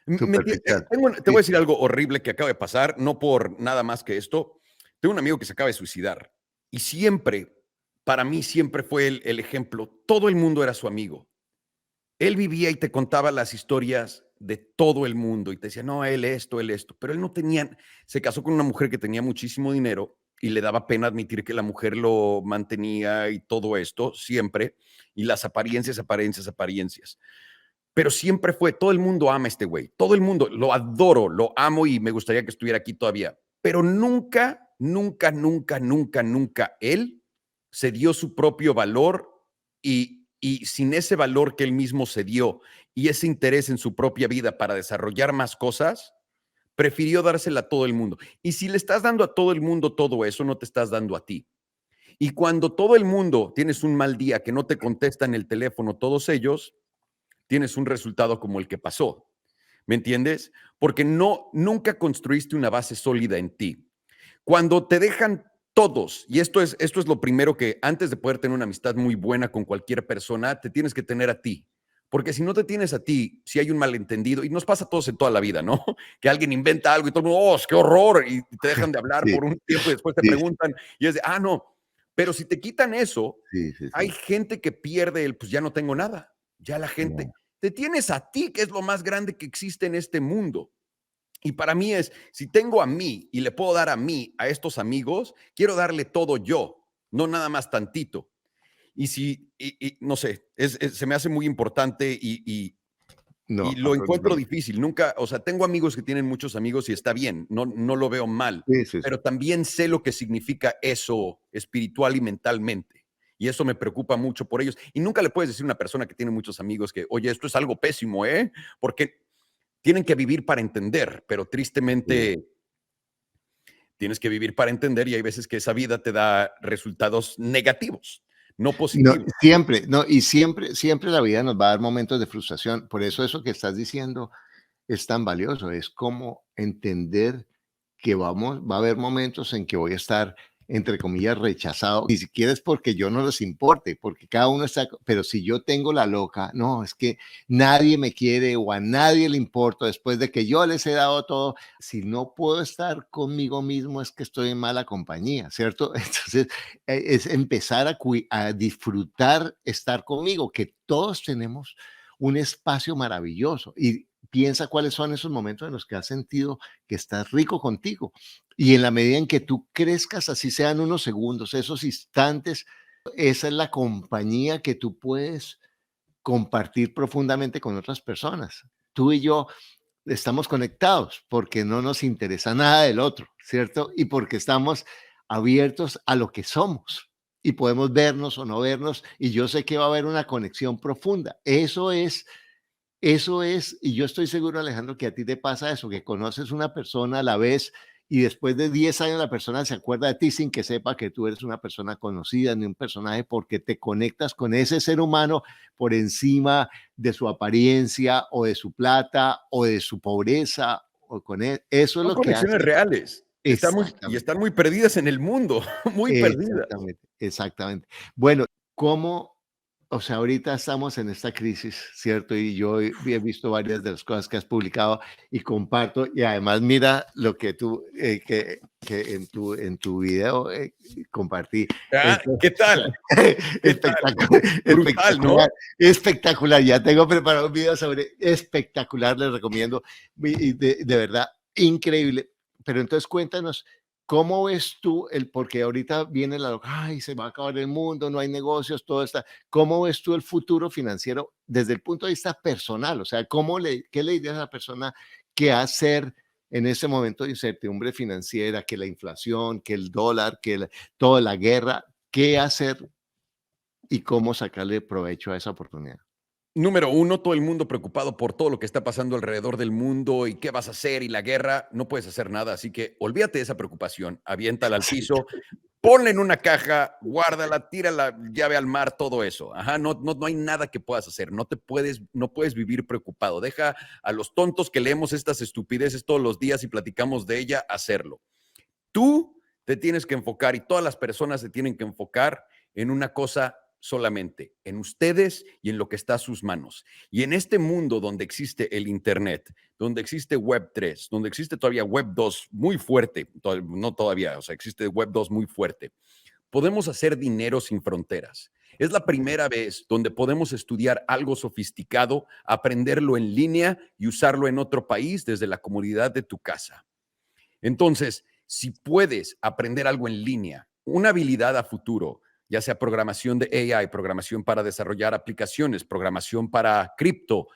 Superficial. Te Sí, voy a decir algo horrible que acaba de pasar, no por nada más que esto. Tengo un amigo que se acaba de suicidar y siempre, para mí, siempre fue el ejemplo. Todo el mundo era su amigo. Él vivía y te contaba las historias de todo el mundo y te decía, no, él esto, pero él no tenía, se casó con una mujer que tenía muchísimo dinero y le daba pena admitir que la mujer lo mantenía y todo esto, siempre, y las apariencias, apariencias, apariencias. Pero siempre fue, todo el mundo ama a este güey, todo el mundo, lo adoro, lo amo y me gustaría que estuviera aquí todavía, pero nunca, nunca, nunca, nunca, nunca él se dio su propio valor y sin ese valor que él mismo se dio y ese interés en su propia vida para desarrollar más cosas, prefirió dársela a todo el mundo. Y si le estás dando a todo el mundo todo eso, no te estás dando a ti. Y cuando todo el mundo tienes un mal día que no te contestan el teléfono, todos ellos, tienes un resultado como el que pasó. ¿Me entiendes? Porque nunca construiste una base sólida en ti. Cuando te dejan todos, y esto es lo primero que antes de poder tener una amistad muy buena con cualquier persona, te tienes que tener a ti. Porque si no te tienes a ti, si hay un malentendido, y nos pasa a todos en toda la vida, ¿no? Que alguien inventa algo y todo el mundo, oh, qué horror, y te dejan de hablar sí, por un tiempo y después te sí, preguntan, y es de, ah, no. Pero si te quitan eso, sí, sí, hay sí. gente que pierde el, pues ya no tengo nada. Ya la gente, No, te tienes a ti, que es lo más grande que existe en este mundo. Y para mí es, si tengo a mí y le puedo dar a mí, a estos amigos, quiero darle todo yo, no nada más tantito. Y si, no sé, se me hace muy importante y no, lo encuentro absolutamente. difícil. Nunca, o sea, tengo amigos que tienen muchos amigos y está bien, no lo veo mal, Sí, sí, sí. pero también sé lo que significa eso espiritual y mentalmente. Y eso me preocupa mucho por ellos. Y nunca le puedes decir a una persona que tiene muchos amigos que, oye, esto es algo pésimo, ¿eh? Porque tienen que vivir para entender, pero Sí. tristemente tienes que vivir para entender y hay veces que esa vida te da resultados negativos, no No, positivos. siempre, no, y siempre, siempre la vida nos va a dar momentos de frustración. Por eso que estás diciendo es tan valioso. Es como entender que va a haber momentos en que voy a estar, entre comillas, rechazado. Ni siquiera es porque yo no les importe, porque cada uno está, pero si yo tengo la loca, no, es que nadie me quiere o a nadie le importo después de que yo les he dado todo. Si no puedo estar conmigo mismo, es que estoy en mala compañía, ¿cierto? Entonces, es empezar a disfrutar estar conmigo, que todos tenemos un espacio maravilloso y piensa cuáles son esos momentos en los que has sentido que estás rico contigo. Y en la medida en que tú crezcas, así sean unos segundos, esos instantes, esa es la compañía que tú puedes compartir profundamente con otras personas. Tú y yo estamos conectados porque no nos interesa nada del otro, ¿cierto? Y porque estamos abiertos a lo que somos y podemos vernos o no vernos y yo sé que va a haber una conexión profunda. Eso es, y yo estoy seguro, Alejandro, que a ti te pasa eso, que conoces una persona a la vez y después de 10 años la persona se acuerda de ti sin que sepa que tú eres una persona conocida ni un personaje porque te conectas con ese ser humano por encima de su apariencia o de su plata o de su pobreza o con él. Eso es Son lo que conexiones hace. reales. Y Exactamente. están muy perdidas en el mundo, muy perdidas. Exactamente, exactamente. Bueno, ¿cómo? O sea, ahorita estamos en esta crisis, ¿cierto? Y yo he visto varias de las cosas que has publicado y comparto, y además mira lo que tú, que en tu video compartí. Ah, Esto ¿qué tal? ¿Qué tal? espectacular, Brutal, espectacular, ¿no? espectacular. Ya tengo preparado un video sobre espectacular, les recomiendo, y de verdad, increíble. Pero entonces cuéntanos, ¿cómo ves tú el, porque ahorita viene la, ay, se va a acabar el mundo, no hay negocios, todo está, ¿cómo ves tú el futuro financiero desde el punto de vista personal? O sea, ¿qué le dirías a la persona qué hacer en ese momento de incertidumbre financiera, que la inflación, que el dólar, toda la guerra, qué hacer y cómo sacarle provecho a esa oportunidad? Número uno, todo el mundo preocupado por todo lo que está pasando alrededor del mundo y qué vas a hacer y la guerra. No puedes hacer nada, así que olvídate de esa preocupación, aviéntala al Sí, piso, ponla en una caja, guárdala, tira la llave al mar, todo eso. Ajá, no hay nada que puedas hacer. No puedes vivir preocupado. Deja a los tontos que leemos estas estupideces todos los días y platicamos de ella hacerlo. Tú te tienes que enfocar y todas las personas se tienen que enfocar en una cosa solamente, en ustedes y en lo que está a sus manos. Y en este mundo donde existe el Internet, donde existe Web 3, donde existe todavía Web 2 muy fuerte, no todavía, o sea, existe Web 2 muy fuerte, podemos hacer dinero sin fronteras. Es la primera vez donde podemos estudiar algo sofisticado, aprenderlo en línea y usarlo en otro país desde la comodidad de tu casa. Entonces, si puedes aprender algo en línea, una habilidad a futuro, ya sea programación de AI, programación para desarrollar aplicaciones, programación para cripto,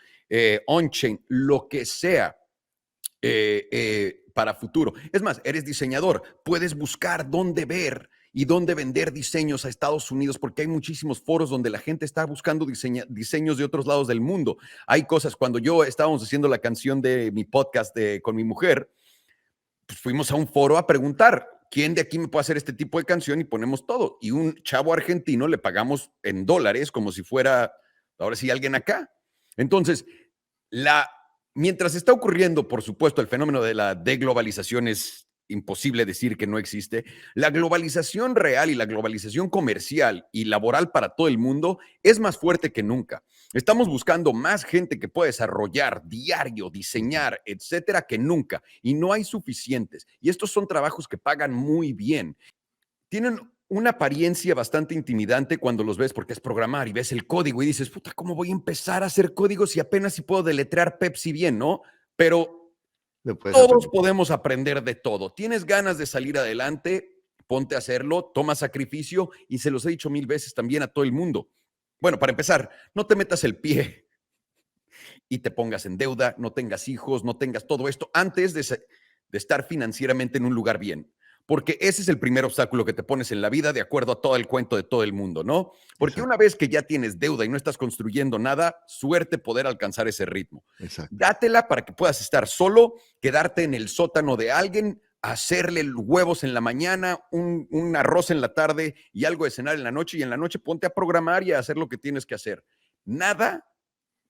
on-chain, lo que sea para futuro. Es más, eres diseñador, puedes buscar dónde ver y dónde vender diseños a Estados Unidos, porque hay muchísimos foros donde la gente está buscando diseños de otros lados del mundo. Hay cosas, cuando yo estábamos haciendo la canción de mi podcast con mi mujer, pues fuimos a un foro a preguntar, ¿quién de aquí me puede hacer este tipo de canción? Y ponemos todo. Y un chavo argentino le pagamos en dólares como si fuera, ahora sí, alguien acá. Entonces, la, mientras está ocurriendo, por supuesto, el fenómeno de la deglobalización es imposible decir que no existe. La globalización real y la globalización comercial y laboral para todo el mundo es más fuerte que nunca. Estamos buscando más gente que pueda desarrollar diario, diseñar, etcétera, que nunca. Y no hay suficientes. Y estos son trabajos que pagan muy bien. Tienen una apariencia bastante intimidante cuando los ves porque es programar y ves el código y dices, puta, ¿cómo voy a empezar a hacer códigos si apenas si puedo deletrear Pepsi bien, no? Pero lo puedes todos aprender. podemos aprender de todo. Tienes ganas de salir adelante, ponte a hacerlo, toma sacrificio y se los he dicho 1000 veces también a todo el mundo. Bueno, para empezar, no te metas el pie y te pongas en deuda, no tengas hijos, no tengas todo esto antes de estar financieramente en un lugar bien. Porque ese es el primer obstáculo que te pones en la vida de acuerdo a todo el cuento de todo el mundo, ¿no? Porque una Exacto, vez que ya tienes deuda y no estás construyendo nada, suerte poder alcanzar ese ritmo. exacto. Dátela para que puedas estar solo, quedarte en el sótano de alguien, hacerle huevos en la mañana, un arroz en la tarde y algo de cenar en la noche, y en la noche ponte a programar y a hacer lo que tienes que hacer. Nada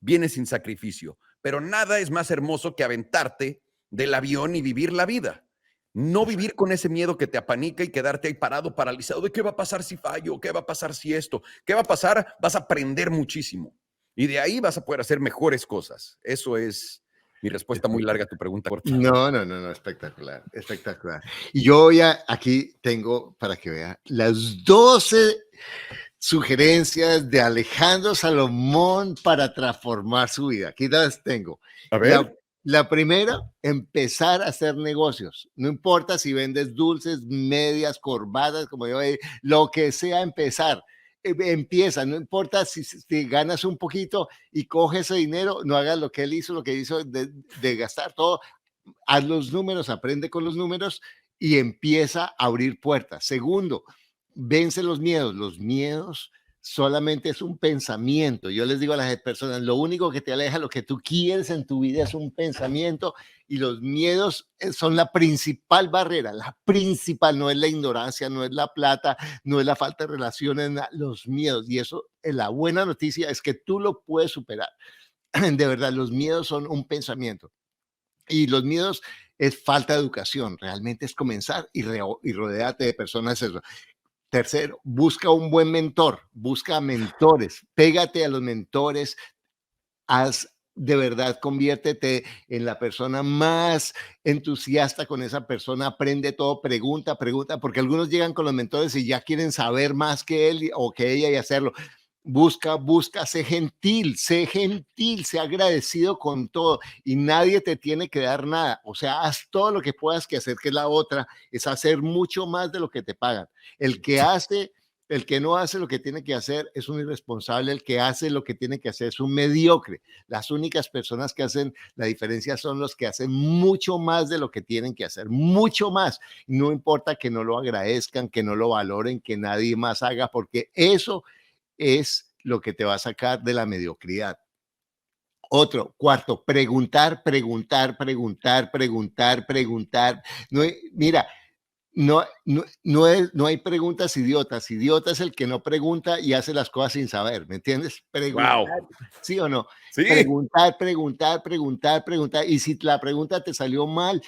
viene sin sacrificio, pero nada es más hermoso que aventarte del avión y vivir la vida. No vivir Exacto. con ese miedo que te apanica y quedarte ahí parado, paralizado de qué va a pasar si fallo, qué va a pasar si esto, qué va a pasar, vas a aprender muchísimo y de ahí vas a poder hacer mejores cosas. Eso es mi respuesta muy larga a tu pregunta corta. No, no, no, no, espectacular, espectacular. Y yo ya aquí tengo, para que vea, las 12 sugerencias de Alejandro Salomón para transformar su vida. Aquí las tengo. A La, ver, la primera, empezar a hacer negocios. No importa si vendes dulces, medias, corbatas, como yo, lo que sea, empezar. Empieza, no importa si ganas un poquito y coges ese dinero, no hagas lo que él hizo, lo que hizo de gastar todo. Haz los números, aprende con los números y empieza a abrir puertas. Segundo, vence los miedos. Los miedos solamente es un pensamiento. Yo les digo a las personas, lo único que te aleja, lo que tú quieres en tu vida es un pensamiento, y los miedos son la principal barrera, la principal, no es la ignorancia, no es la plata, no es la falta de relaciones, los miedos. Y eso, la buena noticia es que tú lo puedes superar. De verdad, los miedos son un pensamiento. Y los miedos es falta de educación, realmente es comenzar y rodearte de personas eso. Tercero, busca un buen mentor, busca mentores, pégate a los mentores, haz de verdad, conviértete en la persona más entusiasta con esa persona, aprende todo, pregunta, pregunta, porque algunos llegan con los mentores y ya quieren saber más que él o que ella y hacerlo. Busca, busca, sé gentil, sé agradecido con todo y nadie te tiene que dar nada. O sea, haz todo lo que puedas que hacer, que es la otra, es hacer mucho más de lo que te pagan. El que hace, el que no hace lo que tiene que hacer es un irresponsable, el que hace lo que tiene que hacer es un mediocre. Las únicas personas que hacen la diferencia son los que hacen mucho más de lo que tienen que hacer, mucho más. No importa que no lo agradezcan, que no lo valoren, que nadie más haga, porque eso es lo que te va a sacar de la mediocridad. Otro, cuarto, preguntar, preguntar, preguntar, preguntar, preguntar. No, mira, no hay preguntas idiotas. Idiota es el que no pregunta y hace las cosas sin saber, ¿me entiendes? Wow. Preguntar, ¿sí o no? Sí. Preguntar, preguntar, preguntar, preguntar. Y si la pregunta te salió mal,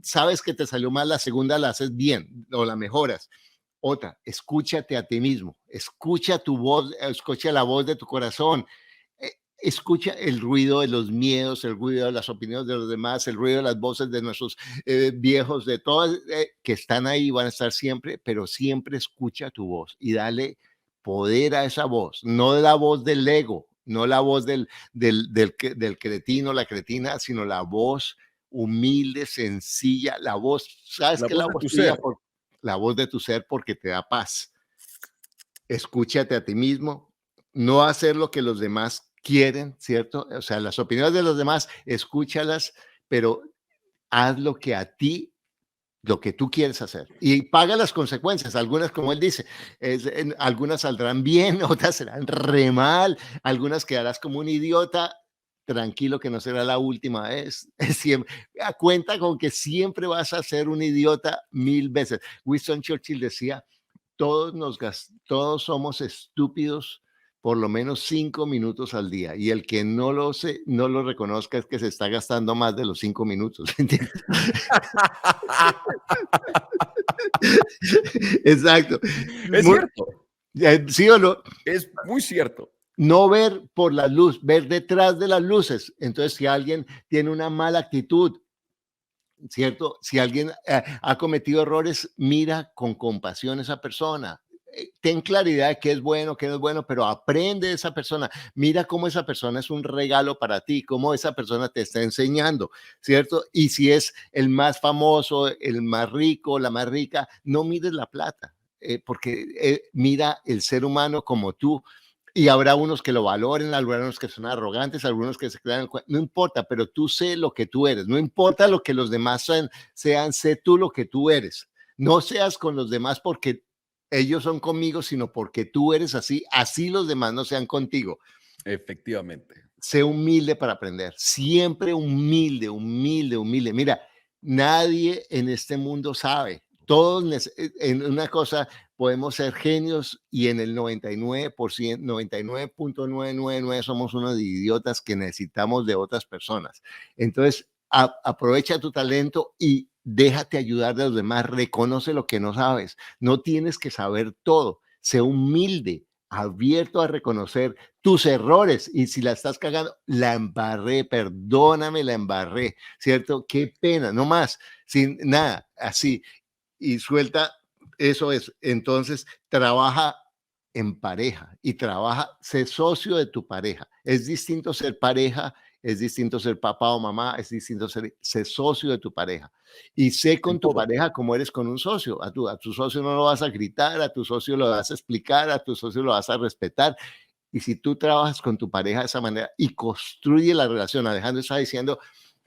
sabes que te salió mal, la segunda la haces bien o la mejoras. Otra, escúchate a ti mismo, escucha tu voz, escucha la voz de tu corazón, escucha el ruido de los miedos, el ruido de las opiniones de los demás, el ruido de las voces de nuestros viejos, de todos que están ahí, van a estar siempre, pero siempre escucha tu voz y dale poder a esa voz, no la voz del ego, no la voz del cretino, la cretina, sino la voz humilde, sencilla, la voz, ¿sabes La qué es la voz de voz tu tuya? ser. La voz de tu ser porque te da paz. Escúchate a ti mismo, no hacer lo que los demás quieren, ¿cierto? O sea, las opiniones de los demás, escúchalas, pero haz lo que a ti, lo que tú quieres hacer y paga las consecuencias. Algunas, como él dice, algunas saldrán bien, otras serán re mal, algunas quedarás como un idiota. Tranquilo que no será la última vez. Siempre, cuenta con que siempre vas a ser un idiota 1000 veces. Winston Churchill decía, todos somos estúpidos por lo menos 5 minutos al día. Y el que no lo reconozca es que se está gastando más de los 5 minutos. ¿Entiendes? Exacto. Es Muy, cierto. ¿sí o no? Es muy cierto. No ver por la luz, ver detrás de las luces. Entonces, si alguien tiene una mala actitud, ¿cierto? Si alguien ha cometido errores, mira con compasión a esa persona. Ten claridad de qué es bueno, qué no es bueno, pero aprende de esa persona. Mira cómo esa persona es un regalo para ti, cómo esa persona te está enseñando, ¿cierto? Y si es el más famoso, el más rico, la más rica, no mires la plata, porque mira el ser humano como tú, y habrá unos que lo valoren, habrá unos que son arrogantes, algunos que se crean, no importa, pero tú sé lo que tú eres, no importa lo que los demás sean, sé tú lo que tú eres. No seas con los demás porque ellos son conmigo, sino porque tú eres así, así los demás no sean contigo. Efectivamente. Sé humilde para aprender, siempre humilde, humilde, humilde. Mira, nadie en este mundo sabe. Todos en una cosa podemos ser genios y en el 99%, 99.999 somos unos idiotas que necesitamos de otras personas. Entonces, aprovecha tu talento y déjate ayudar de los demás. Reconoce lo que no sabes. No tienes que saber todo. Sé humilde, abierto a reconocer tus errores y si la estás cagando, la embarré, perdóname, la embarré, ¿cierto? Qué pena, no más, sin nada, así, y suelta, eso es. Entonces, trabaja en pareja y trabaja, sé socio de tu pareja. Es distinto ser pareja, es distinto ser papá o mamá, es distinto ser socio de tu pareja. Y sé En con tu todo. pareja como eres con un socio. A tu socio no lo vas a gritar, a tu socio lo vas a explicar, a tu socio lo vas a respetar. Y si tú trabajas con tu pareja de esa manera y construye la relación, Alejandro está diciendo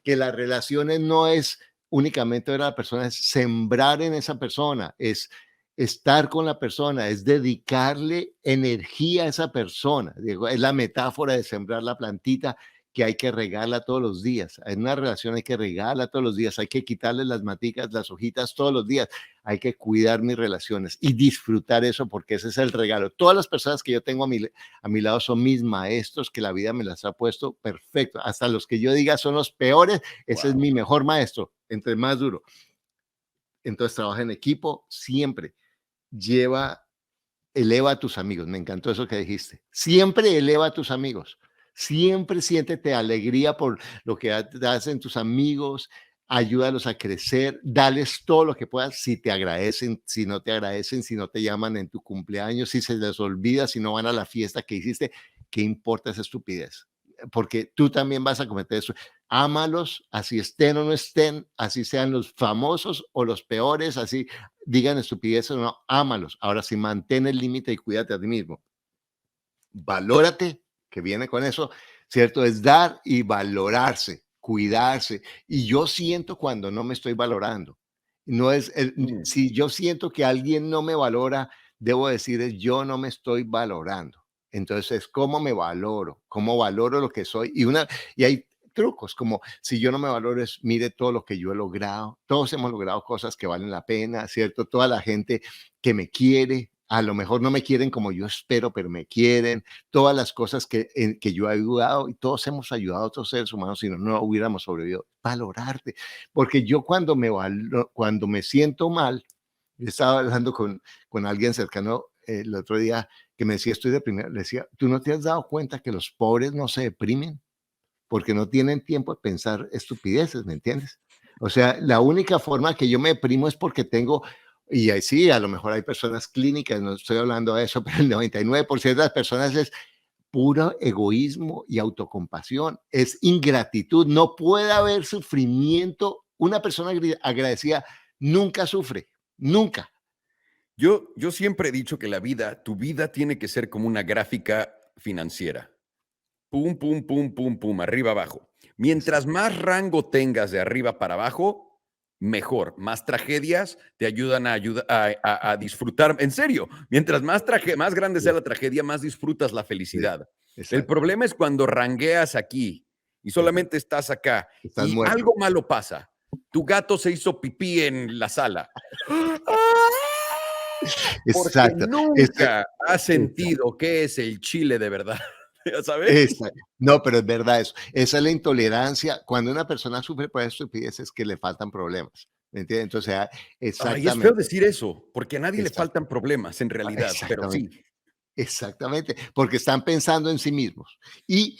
que las relaciones no es únicamente ver a la persona, es sembrar en esa persona, es estar con la persona, es dedicarle energía a esa persona. Digo, es la metáfora de sembrar la plantita que hay que regarla todos los días. En una relación hay que regarla todos los días, hay que quitarle las maticas, las hojitas todos los días. Hay que cuidar mis relaciones y disfrutar eso porque ese es el regalo. Todas las personas que yo tengo a mi lado son mis maestros que la vida me las ha puesto perfecto. Hasta los que yo diga son los peores, ese es Wow. mi mejor maestro, entre más duro. Entonces trabaja en equipo siempre. Lleva, eleva a tus amigos. Me encantó eso que dijiste. Siempre eleva a tus amigos. Siempre siéntete alegría por lo que hacen tus amigos. Ayúdalos a crecer, dales todo lo que puedas, si te agradecen, si no te agradecen, si no te llaman en tu cumpleaños, si se les olvida, si no van a la fiesta que hiciste, ¿qué importa esa estupidez? Porque tú también vas a cometer eso. Ámalos, así estén o no estén, así sean los famosos o los peores, así digan estupideces o no, ámalos. Ahora sí, mantén el límite y cuídate a ti mismo. Valórate, que viene con eso, ¿cierto? Es dar y valorarse, cuidarse. Y yo siento cuando no me estoy valorando. No es, Mm. si yo siento que alguien no me valora, debo decir, yo no me estoy valorando. Entonces, ¿cómo me valoro? ¿Cómo valoro lo que soy? Y hay trucos como si yo no me valoro es mire todo lo que yo he logrado. Todos hemos logrado cosas que valen la pena, ¿cierto? Toda la gente que me quiere, a lo mejor no me quieren como yo espero, pero me quieren. Todas las cosas que yo he ayudado y todos hemos ayudado a otros seres humanos, si no, no hubiéramos sobrevivido. Valorarte, porque yo cuando me siento mal, yo estaba hablando con alguien cercano el otro día que me decía, estoy deprimido. Le decía, ¿tú no te has dado cuenta que los pobres no se deprimen? Porque no tienen tiempo de pensar estupideces, ¿me entiendes? O sea, la única forma que yo me deprimo es porque tengo, y ahí sí, a lo mejor hay personas clínicas, no estoy hablando de eso, pero el 99% de las personas es puro egoísmo y autocompasión, es ingratitud, no puede haber sufrimiento. Una persona agradecida nunca sufre, nunca. Yo siempre he dicho que tu vida tiene que ser como una gráfica financiera. Pum, pum, pum, pum, pum, arriba, abajo. Mientras más rango tengas de arriba para abajo, mejor. Más tragedias te ayudan a disfrutar. En serio, mientras más grande sea Sí, la tragedia, más disfrutas la sí, felicidad. El exacto, problema es cuando rangueas aquí y exacto. solamente estás acá Estás y muerto. algo malo pasa. Tu gato se hizo pipí en la sala. Porque Exacto. nunca has Exacto. sentido qué es el chile de verdad. ¿Ya sabes? No, pero es verdad eso. Esa es la intolerancia. Cuando una persona sufre por estupideces que le faltan problemas, ¿me entiendes? Entonces, Ay, es feo exactamente, decir eso, porque a nadie le exact faltan problemas en realidad, pero exactamente, sí. exactamente, porque están pensando en sí mismos. Y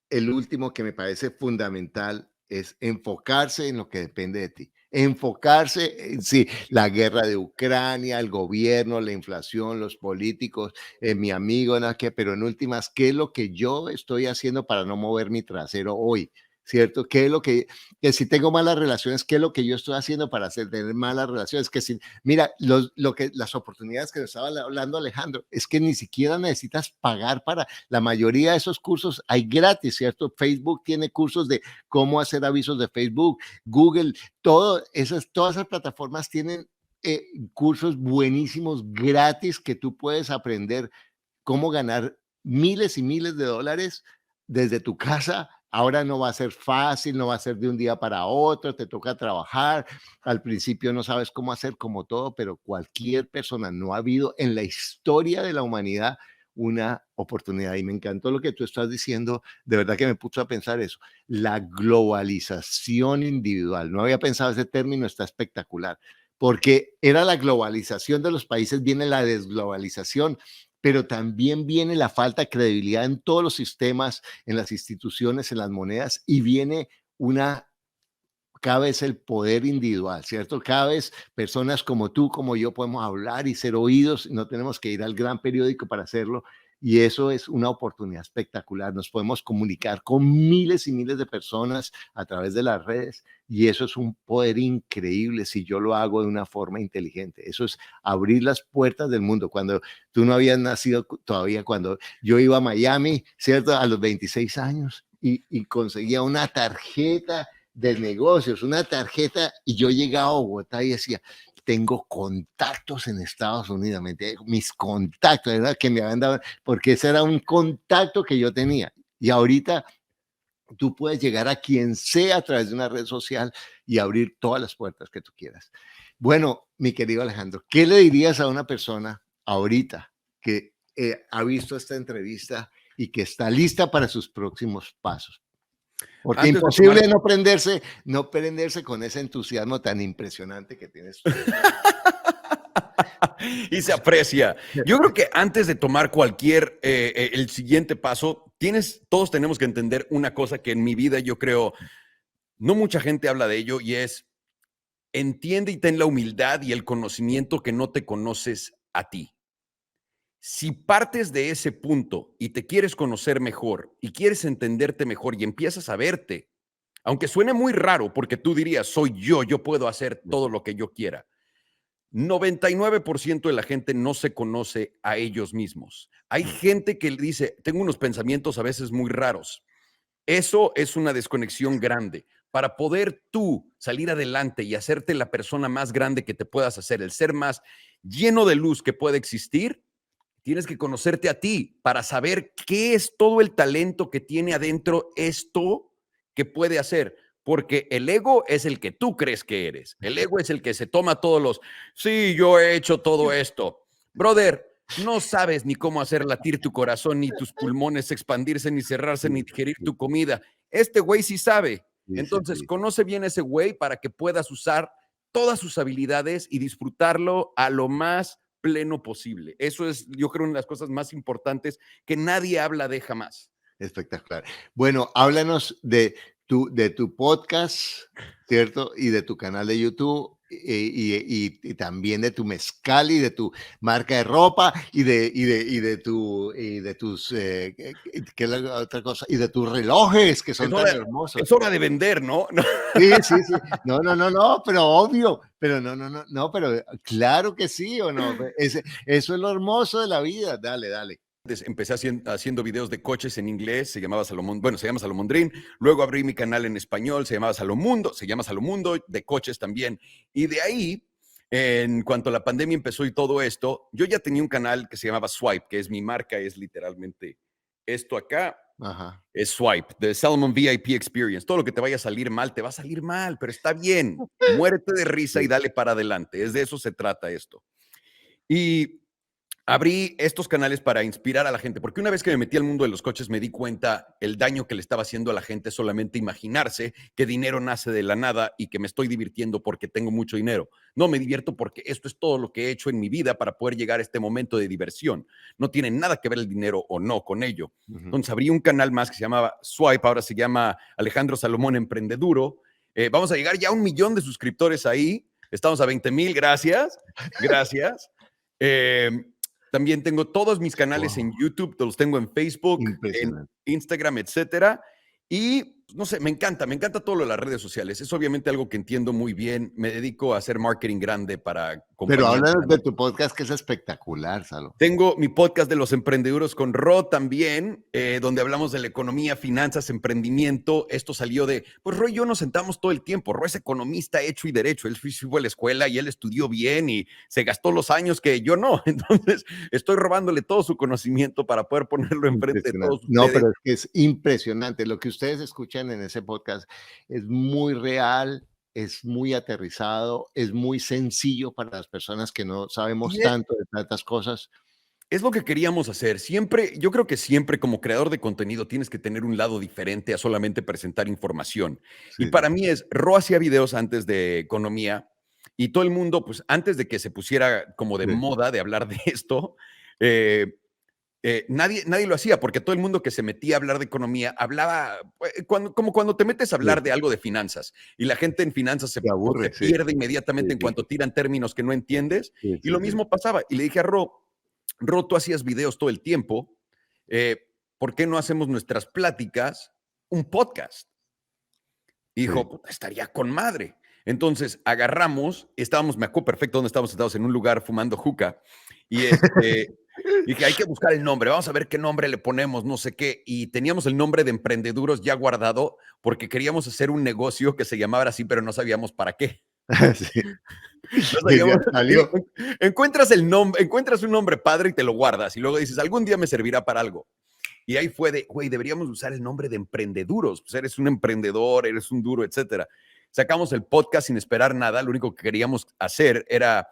el último que me parece fundamental es enfocarse en lo que depende de ti. Enfocarse en sí, la guerra de Ucrania, el gobierno, la inflación, los políticos, mi amigo, nada que, pero en últimas, ¿qué es lo que yo estoy haciendo para no mover mi trasero hoy? ¿Cierto? ¿Qué es lo que si tengo malas relaciones, qué es lo que yo estoy haciendo para tener malas relaciones? Que si, mira, las oportunidades que nos estaba hablando Alejandro, es que ni siquiera necesitas pagar para la mayoría de esos cursos hay gratis, ¿cierto? Facebook tiene cursos de cómo hacer avisos de Facebook, Google, todas esas plataformas tienen cursos buenísimos gratis que tú puedes aprender cómo ganar miles y miles de dólares desde tu casa. Ahora no va a ser fácil, no va a ser de un día para otro, te toca trabajar. Al principio no sabes cómo hacer como todo, pero cualquier persona, no ha habido en la historia de la humanidad una oportunidad. Y me encantó lo que tú estás diciendo, de verdad que me puso a pensar eso. La globalización individual, no había pensado ese término, está espectacular, porque era la globalización de los países, viene la desglobalización, pero también viene la falta de credibilidad en todos los sistemas, en las instituciones, en las monedas, y viene una cada vez el poder individual, ¿cierto? Cada vez personas como tú, como yo, podemos hablar y ser oídos, no tenemos que ir al gran periódico para hacerlo, y eso es una oportunidad espectacular. Nos podemos comunicar con miles y miles de personas a través de las redes, y eso es un poder increíble si yo lo hago de una forma inteligente. Eso es abrir las puertas del mundo. Cuando tú no habías nacido todavía, cuando yo iba a Miami, ¿cierto? A los 26 años y conseguía una tarjeta de negocios, una tarjeta, y yo llegaba a Bogotá y decía, tengo contactos en Estados Unidos, ¿me entiendes? Mis contactos, ¿verdad? Que me habían dado, porque ese era un contacto que yo tenía. Y ahorita tú puedes llegar a quien sea a través de una red social y abrir todas las puertas que tú quieras. Bueno, mi querido Alejandro, ¿qué le dirías a una persona ahorita que ha visto esta entrevista y que está lista para sus próximos pasos? Porque Antes de tomar imposible no prenderse con ese entusiasmo tan impresionante que tienes tú. y se aprecia. Yo creo que antes de tomar el siguiente paso, todos tenemos que entender una cosa que en mi vida yo creo, no mucha gente habla de ello y es, entiende y ten la humildad y el conocimiento que no te conoces a ti. Si partes de ese punto y te quieres conocer mejor y quieres entenderte mejor y empiezas a verte, aunque suene muy raro porque tú dirías, soy yo puedo hacer todo lo que yo quiera. 99% de la gente no se conoce a ellos mismos. Hay gente que dice, tengo unos pensamientos a veces muy raros. Eso es una desconexión grande. Para poder tú salir adelante y hacerte la persona más grande que te puedas hacer, el ser más lleno de luz que puede existir, tienes que conocerte a ti para saber qué es todo el talento que tiene adentro esto que puede hacer. Porque el ego es el que tú crees que eres. El ego es el que se toma todos los, sí, yo he hecho todo esto. Brother, no sabes ni cómo hacer latir tu corazón, ni tus pulmones expandirse, ni cerrarse, Sí, ni digerir sí, tu comida. Este güey sí sabe. sí, sí, Entonces, sí. conoce bien a ese güey para que puedas usar todas sus habilidades y disfrutarlo a lo más pleno posible. Eso es, yo creo, una de las cosas más importantes que nadie habla de jamás. Espectacular. Bueno, háblanos de tu podcast, ¿cierto? Y de tu canal de YouTube, y también de tu mezcal y de tu marca de ropa y de tus, ¿qué es la otra cosa? Y de tus relojes que Es son tan hora, hermosos. es hora de vender, ¿no? Sí, sí, sí. No, no, no, no, pero obvio. Pero no, no, no, no, pero claro que sí o no. Eso es lo hermoso de la vida. Dale, dale. Empecé haciendo videos de coches en inglés, se llamaba Salomón, bueno, se llama Salomondrín. Luego abrí mi canal en español, se llamaba Salomundo, se llama Salomundo, de coches también. Y de ahí, en cuanto la pandemia empezó y todo esto, yo ya tenía un canal que se llamaba Swipe, que es mi marca, es literalmente esto acá, Ajá. es Swipe, de Salomon VIP Experience. Todo lo que te vaya a salir mal, te va a salir mal, pero está bien. Muérete de risa y Sí. dale para adelante. Es de eso se trata esto. Y abrí estos canales para inspirar a la gente, porque una vez que me metí al mundo de los coches me di cuenta el daño que le estaba haciendo a la gente solamente imaginarse que dinero nace de la nada y que me estoy divirtiendo porque tengo mucho dinero. No, me divierto porque esto es todo lo que he hecho en mi vida para poder llegar a este momento de diversión. No tiene nada que ver el dinero o no con ello. Ujú. Entonces abrí un canal más que se llamaba Swipe, ahora se llama Alejandro Salomón Emprendeduro. Vamos a llegar ya a 1 millón de suscriptores ahí. Estamos a 20,000, gracias. Gracias. Eh, También tengo todos mis canales en Wow, YouTube, los tengo en Facebook, en impresionante. Instagram, etcétera. Y no sé, me encanta todo lo de las redes sociales. Es obviamente algo que entiendo muy bien. Me dedico a hacer marketing grande para Pero compañías háblanos de grandes. tu podcast, que es espectacular, Salo. Tengo mi podcast de los emprendedores con Ro también, donde hablamos de la economía, finanzas, emprendimiento. Esto salió de, pues Ro y yo nos sentamos todo el tiempo. Ro es economista hecho y derecho. Él fue a la escuela y él estudió bien y se gastó los años que yo no. Entonces, estoy robándole todo su conocimiento para poder ponerlo enfrente de Impresionante. todos No, ustedes. pero es que es impresionante. Lo que ustedes escuchan en ese podcast es muy real, es muy aterrizado, es muy sencillo para las personas que no sabemos Y tanto de tantas cosas. es lo que queríamos hacer. Siempre, yo creo que siempre como creador de contenido tienes que tener un lado diferente a solamente presentar información. Y Sí, sí, para mí es, Ro hacía videos antes de economía y todo el mundo, pues antes de que se pusiera como de sí, moda de hablar de esto, eh, nadie lo hacía porque todo el mundo que se metía a hablar de economía hablaba, como cuando te metes a sí. hablar de algo de finanzas y la gente en finanzas Te se aburre, sí, pierde inmediatamente sí, en sí, cuanto tiran términos que no entiendes. sí, Y sí, lo sí. mismo pasaba. Y le dije a Ro, tú hacías videos todo el tiempo. ¿Por qué no hacemos nuestras pláticas un podcast? Y Sí. dijo, "Puta, estaría con madre". Entonces agarramos, estábamos, me acuerdo perfecto dónde estábamos sentados, en un lugar fumando juca. Y dije, hay que buscar el nombre, vamos a ver qué nombre le ponemos, no sé qué. Y teníamos el nombre de Emprendeduros ya guardado porque queríamos hacer un negocio que se llamara así, pero no sabíamos para qué. Sí. No Y ya sabíamos. salió. Encuentras el nombre, encuentras un nombre padre y te lo guardas. Y luego dices, algún día me servirá para algo. Y ahí fue de, güey, deberíamos usar el nombre de Emprendeduros. Pues eres un emprendedor, eres un duro, etcétera. Sacamos el podcast sin esperar nada. Lo único que queríamos hacer era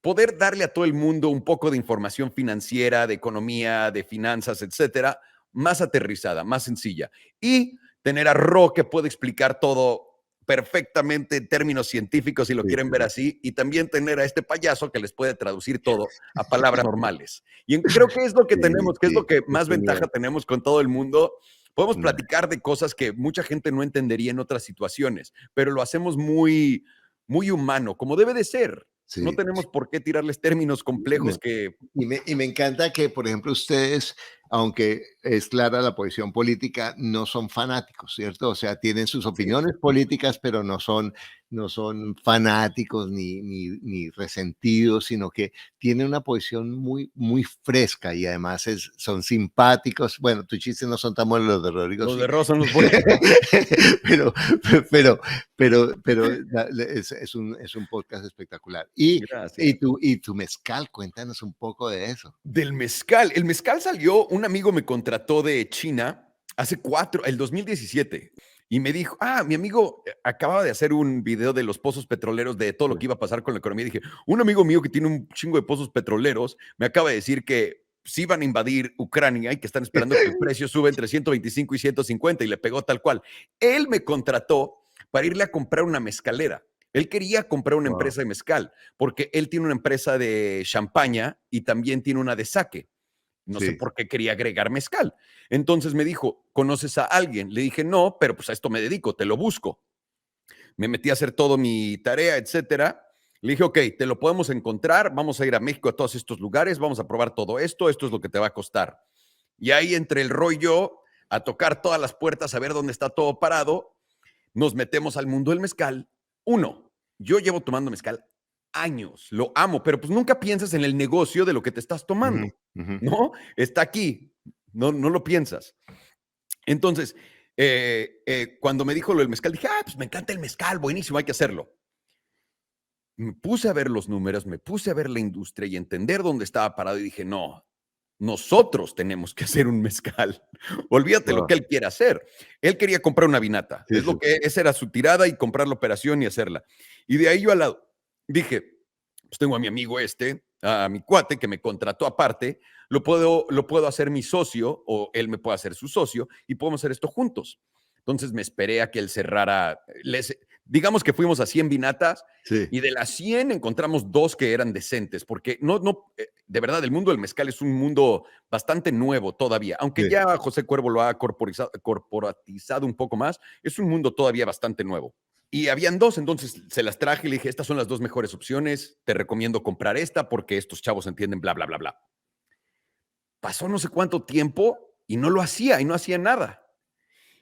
poder darle a todo el mundo un poco de información financiera, de economía, de finanzas, etcétera, más aterrizada, más sencilla. Y tener a Ro que puede explicar todo perfectamente en términos científicos, si lo Sí, quieren sí, ver sí. así, y también tener a este payaso que les puede traducir todo a palabras normales. Y creo que es lo que Sí, tenemos, que es sí, lo que más ese ventaja nivel. tenemos con todo el mundo. Podemos Mm, platicar de cosas que mucha gente no entendería en otras situaciones, pero lo hacemos muy, muy humano, como debe de ser. No sí. tenemos por qué tirarles términos complejos que Y me encanta que, por ejemplo, ustedes, aunque es clara la posición política, no son fanáticos, ¿cierto? O sea, tienen sus sí, opiniones políticas, pero no son no son fanáticos ni resentidos, sino que tienen una posición muy, muy fresca y además son simpáticos. Bueno, tus chistes no son tan buenos, los de Rodrigo Los sí. de Ross son los buenos. pero, pero, pero es un podcast espectacular. Gracias. Y tu mezcal, cuéntanos un poco de eso. Del mezcal. El mezcal salió, un amigo me contrató de China hace el 2017. Y me dijo, mi amigo acababa de hacer un video de los pozos petroleros, de todo lo que iba a pasar con la economía. Y dije, un amigo mío que tiene un chingo de pozos petroleros me acaba de decir que sí van a invadir Ucrania y que están esperando que el precio suba entre 125 y 150 y le pegó tal cual. Él me contrató para irle a comprar una mezcalera. Él quería comprar una Wow. empresa de mezcal porque él tiene una empresa de champaña y también tiene una de sake. No sé Sí, por qué quería agregar mezcal. Entonces me dijo, ¿conoces a alguien? Le dije, no, pero pues a esto me dedico, te lo busco. Me metí a hacer todo mi tarea, etcétera. Le dije, ok, te lo podemos encontrar, vamos a ir a México a todos estos lugares, vamos a probar todo esto es lo que te va a costar. Y ahí entre el Roy y yo, a tocar todas las puertas, a ver dónde está todo parado, nos metemos al mundo del mezcal. Uno, yo llevo tomando mezcal años, lo amo, pero pues nunca piensas en el negocio de lo que te estás ujú, tomando, ujú, ¿no? Está aquí, no lo piensas. Entonces, cuando me dijo lo del mezcal, dije, pues me encanta el mezcal, buenísimo, hay que hacerlo. Me puse a ver los números, me puse a ver la industria y entender dónde estaba parado y dije, no, nosotros tenemos que hacer un mezcal. Olvídate lo wow, que él quiere hacer. Él quería comprar una vinata. sí, sí, Esa era su tirada y comprar la operación y hacerla. Y de ahí yo al lado dije, pues tengo a mi amigo a mi cuate que me contrató aparte, lo puedo hacer mi socio o él me puede hacer su socio y podemos hacer esto juntos. Entonces me esperé a que él cerrara, digamos que fuimos a 100 vinatas sí, y de las 100 encontramos dos que eran decentes, porque de verdad, el mundo del mezcal es un mundo bastante nuevo todavía, aunque sí. ya José Cuervo lo ha corporatizado un poco más, es un mundo todavía bastante nuevo. Y habían dos, entonces se las traje y le dije, estas son las dos mejores opciones, te recomiendo comprar esta porque estos chavos entienden bla, bla, bla, bla. Pasó no sé cuánto tiempo y no lo hacía y no hacía nada.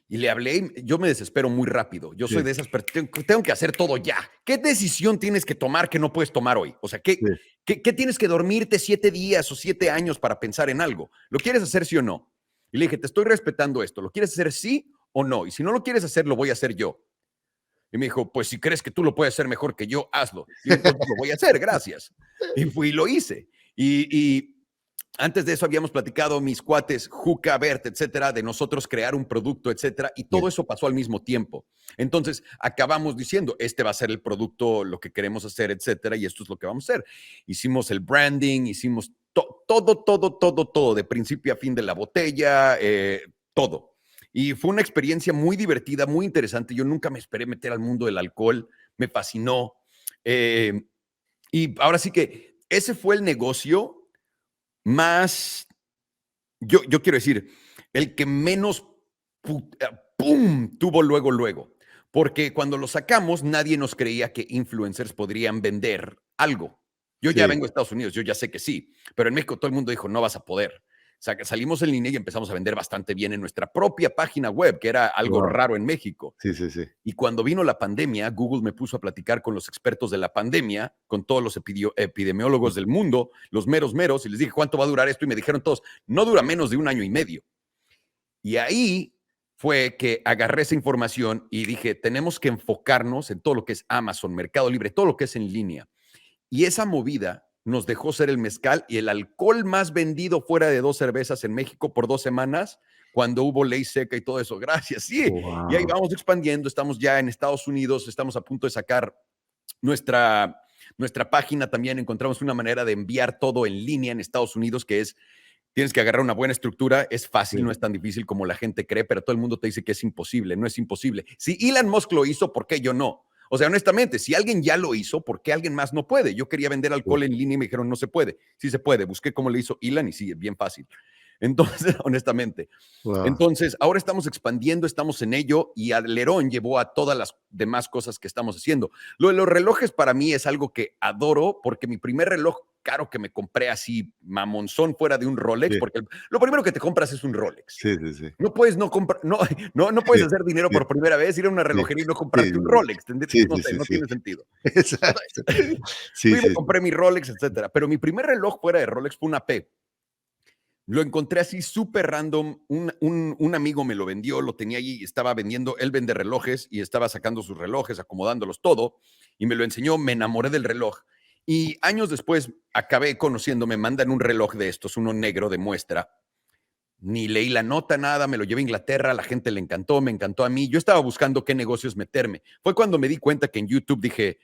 Y le hablé y yo me desespero muy rápido. Yo soy Sí, de esas personas, tengo que hacer todo ya. ¿Qué decisión tienes que tomar que no puedes tomar hoy? O sea, sí, ¿qué tienes que dormirte 7 días o 7 años para pensar en algo? ¿Lo quieres hacer sí o no? Y le dije, te estoy respetando esto. ¿Lo quieres hacer sí o no? Y si no lo quieres hacer, lo voy a hacer yo. Y me dijo, pues si crees que tú lo puedes hacer mejor que yo, hazlo. Y entonces lo voy a hacer, gracias. Y fui y lo hice. Y antes de eso habíamos platicado mis cuates, Juca, Bert, etcétera, de nosotros crear un producto, etcétera, y todo sí. eso pasó al mismo tiempo. Entonces acabamos diciendo, este va a ser el producto, lo que queremos hacer, etcétera, y esto es lo que vamos a hacer. Hicimos el branding, hicimos todo, de principio a fin de la botella, todo. Y fue una experiencia muy divertida, muy interesante. Yo nunca me esperé meter al mundo del alcohol, me fascinó. Y ahora sí que ese fue el negocio más, yo quiero decir, el que menos pum tuvo luego. Porque cuando lo sacamos, nadie nos creía que influencers podrían vender algo. Yo ya Sí, vengo a Estados Unidos, yo ya sé que sí, pero en México todo el mundo dijo, no vas a poder. O sea, que salimos en línea y empezamos a vender bastante bien en nuestra propia página web, que era algo wow, raro en México. sí, sí, sí. Y cuando vino la pandemia, Google me puso a platicar con los expertos de la pandemia, con todos los epidemiólogos del mundo, los meros, y les dije, ¿cuánto va a durar esto? Y me dijeron todos, no dura menos de 1 año y medio. Y ahí fue que agarré esa información y dije, tenemos que enfocarnos en todo lo que es Amazon, Mercado Libre, todo lo que es en línea. Y esa movida nos dejó ser el mezcal y el alcohol más vendido fuera de 2 cervezas en México por 2 semanas, cuando hubo ley seca y todo eso. Gracias, sí. Y ahí Wow. vamos expandiendo, estamos ya en Estados Unidos, estamos a punto de sacar nuestra página también. Encontramos una manera de enviar todo en línea en Estados Unidos, que es, tienes que agarrar una buena estructura, es fácil, Sí, no es tan difícil como la gente cree, pero todo el mundo te dice que es imposible, no es imposible. Si Elon Musk lo hizo, ¿por qué yo no? O sea, honestamente, si alguien ya lo hizo, ¿por qué alguien más no puede? Yo quería vender sí. alcohol en línea y me dijeron, no se puede. Sí se puede. Busqué cómo le hizo Elon y sí, es bien fácil. Entonces, honestamente. Wow. Entonces, ahora estamos expandiendo, estamos en ello y Alerón llevó a todas las demás cosas que estamos haciendo. Lo de los relojes para mí es algo que adoro porque mi primer reloj caro que me compré así mamonzón fuera de un Rolex, Sí, porque lo primero que te compras es un Rolex. sí, sí, sí. No puedes no comprar, no, no puedes Sí, hacer dinero sí, por primera vez, ir a una sí, relojería y no sí, comprarte un Rolex. sí, No sí, sé, sí, no sí. tiene sentido. Exacto. Sí, Fui y me sí, sí. compré mi Rolex, etcétera. Pero mi primer reloj fuera de Rolex fue una P. Lo encontré así súper random. Un amigo me lo vendió, lo tenía allí y estaba vendiendo. Él vende relojes y estaba sacando sus relojes, acomodándolos todo. Y me lo enseñó, me enamoré del reloj. Y años después acabé conociendo, me mandan un reloj de estos, uno negro de muestra. Ni leí la nota, nada, me lo llevé a Inglaterra, a la gente le encantó, me encantó a mí. Yo estaba buscando qué negocios meterme. Fue cuando me di cuenta que en YouTube dije,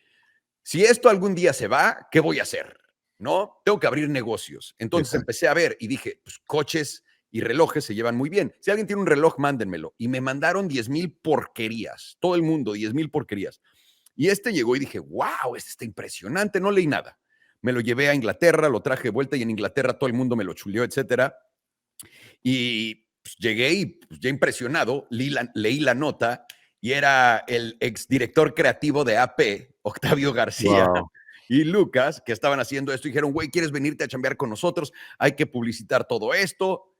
si esto algún día se va, ¿qué voy a hacer? ¿No? Tengo que abrir negocios. Entonces Exacto. empecé a ver y dije, pues coches y relojes se llevan muy bien. Si alguien tiene un reloj, mándenmelo. Y me mandaron 10,000 porquerías. Todo el mundo, 10,000 porquerías. Y este llegó y dije, wow, este está impresionante. No leí nada. Me lo llevé a Inglaterra, lo traje de vuelta y en Inglaterra todo el mundo me lo chuleó, etcétera. Y pues, llegué y pues, ya impresionado, leí la nota y era el exdirector creativo de AP, Octavio García, Wow. y Lucas, que estaban haciendo esto, y dijeron, güey, ¿quieres venirte a chambear con nosotros? Hay que publicitar todo esto.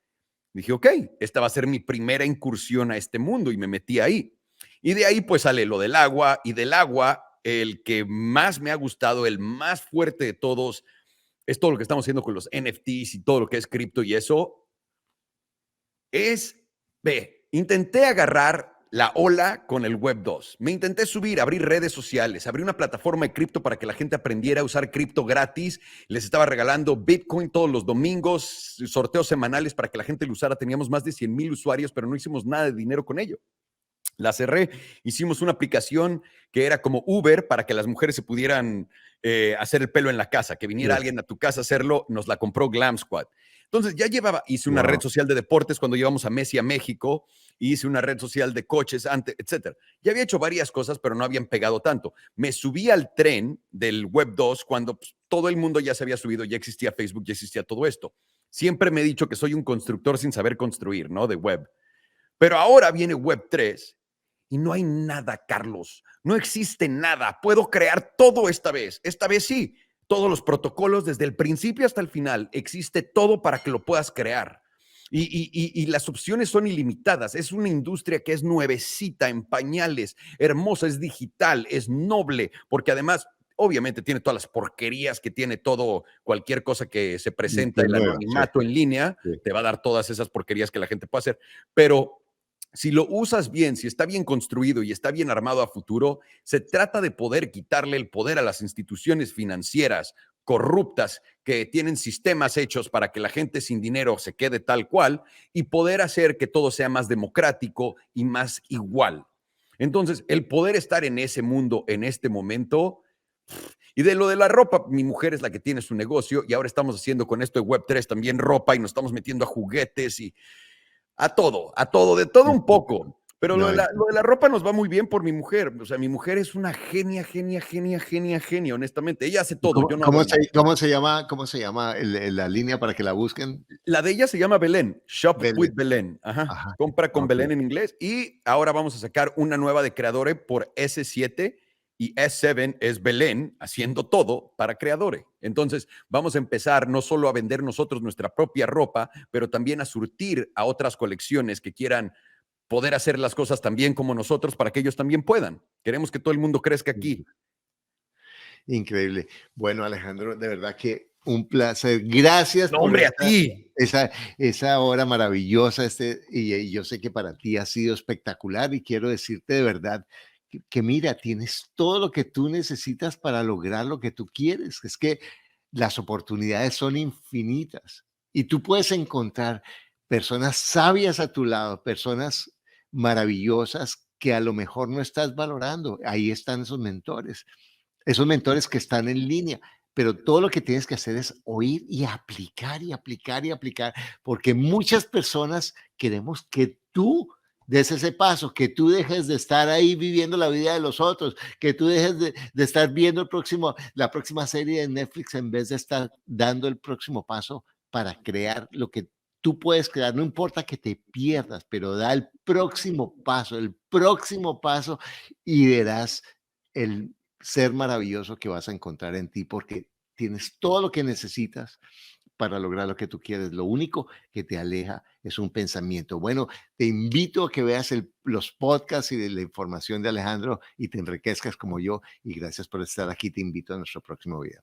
Dije, ok, esta va a ser mi primera incursión a este mundo y me metí ahí. Y de ahí pues sale lo del agua y del agua, el que más me ha gustado, el más fuerte de todos, es todo lo que estamos haciendo con los NFTs y todo lo que es cripto y eso, es, ve, intenté agarrar la ola con el Web 2. Me intenté subir, abrir redes sociales, abrí una plataforma de cripto para que la gente aprendiera a usar cripto gratis. Les estaba regalando Bitcoin todos los domingos, sorteos semanales para que la gente lo usara. Teníamos más de 100,000 usuarios, pero no hicimos nada de dinero con ello. La cerré, hicimos una aplicación que era como Uber para que las mujeres se pudieran hacer el pelo en la casa, que viniera alguien a tu casa a hacerlo, nos la compró Glam Squad. Entonces ya hice una red Wow. social de deportes cuando llevamos a Messi a México, hice una red social de coches, antes, etcétera. Ya había hecho varias cosas, pero no habían pegado tanto. Me subí al tren del Web 2 cuando pues, todo el mundo ya se había subido, ya existía Facebook, ya existía todo esto. Siempre me he dicho que soy un constructor sin saber construir, ¿no? De web. Pero ahora viene Web 3 y no hay nada, Carlos. No existe nada. Puedo crear todo esta vez. Esta vez sí. Todos los protocolos, desde el principio hasta el final, existe todo para que lo puedas crear. Y las opciones son ilimitadas. Es una industria que es nuevecita, en pañales, hermosa, es digital, es noble, porque además, obviamente, tiene todas las porquerías que tiene todo, cualquier cosa que se presenta, Qué el nueva, sí, anonimato en línea, sí. te va a dar todas esas porquerías que la gente puede hacer. Pero si lo usas bien, si está bien construido y está bien armado a futuro, se trata de poder quitarle el poder a las instituciones financieras corruptas que tienen sistemas hechos para que la gente sin dinero se quede tal cual y poder hacer que todo sea más democrático y más igual. Entonces, el poder estar en ese mundo en este momento y de lo de la ropa, mi mujer es la que tiene su negocio y ahora estamos haciendo con esto de Web3 también ropa y nos estamos metiendo a juguetes y a todo, de todo un poco. Pero No, lo de la ropa nos va muy bien por mi mujer. O sea, mi mujer es una genia, genia, genia, genia, genia, honestamente. Ella hace todo, yo no hago nada. cómo se llama la línea para que la busquen? La de ella se llama Belén, Shop with Belén. Belén. Ajá. Ajá. Compra con Ok. Belén en inglés. Y ahora vamos a sacar una nueva de Creadore por S7 y S7 es Belén haciendo todo para Creadore. Entonces, vamos a empezar no solo a vender nosotros nuestra propia ropa, pero también a surtir a otras colecciones que quieran poder hacer las cosas tan bien como nosotros para que ellos también puedan. Queremos que todo el mundo crezca aquí. Increíble. Bueno, Alejandro, de verdad que un placer. Gracias No, por hombre, a ti. esa, esa hora maravillosa. Y yo sé que para ti ha sido espectacular y quiero decirte de verdad que mira, tienes todo lo que tú necesitas para lograr lo que tú quieres. Es que las oportunidades son infinitas y tú puedes encontrar personas sabias a tu lado, personas maravillosas que a lo mejor no estás valorando. Ahí están esos mentores que están en línea, pero todo lo que tienes que hacer es oír y aplicar y aplicar y aplicar, porque muchas personas queremos que tú des ese paso, que tú dejes de estar ahí viviendo la vida de los otros, que tú dejes de estar viendo la próxima serie de Netflix en vez de estar dando el próximo paso para crear lo que tú puedes crear. No importa que te pierdas, pero da el próximo paso y verás el ser maravilloso que vas a encontrar en ti, porque Tienes todo lo que necesitas para lograr lo que tú quieres. Lo único que te aleja es un pensamiento. Bueno, te invito a que veas los podcasts y de la información de Alejandro y te enriquezcas como yo. Y gracias por estar aquí. Te invito a nuestro próximo video.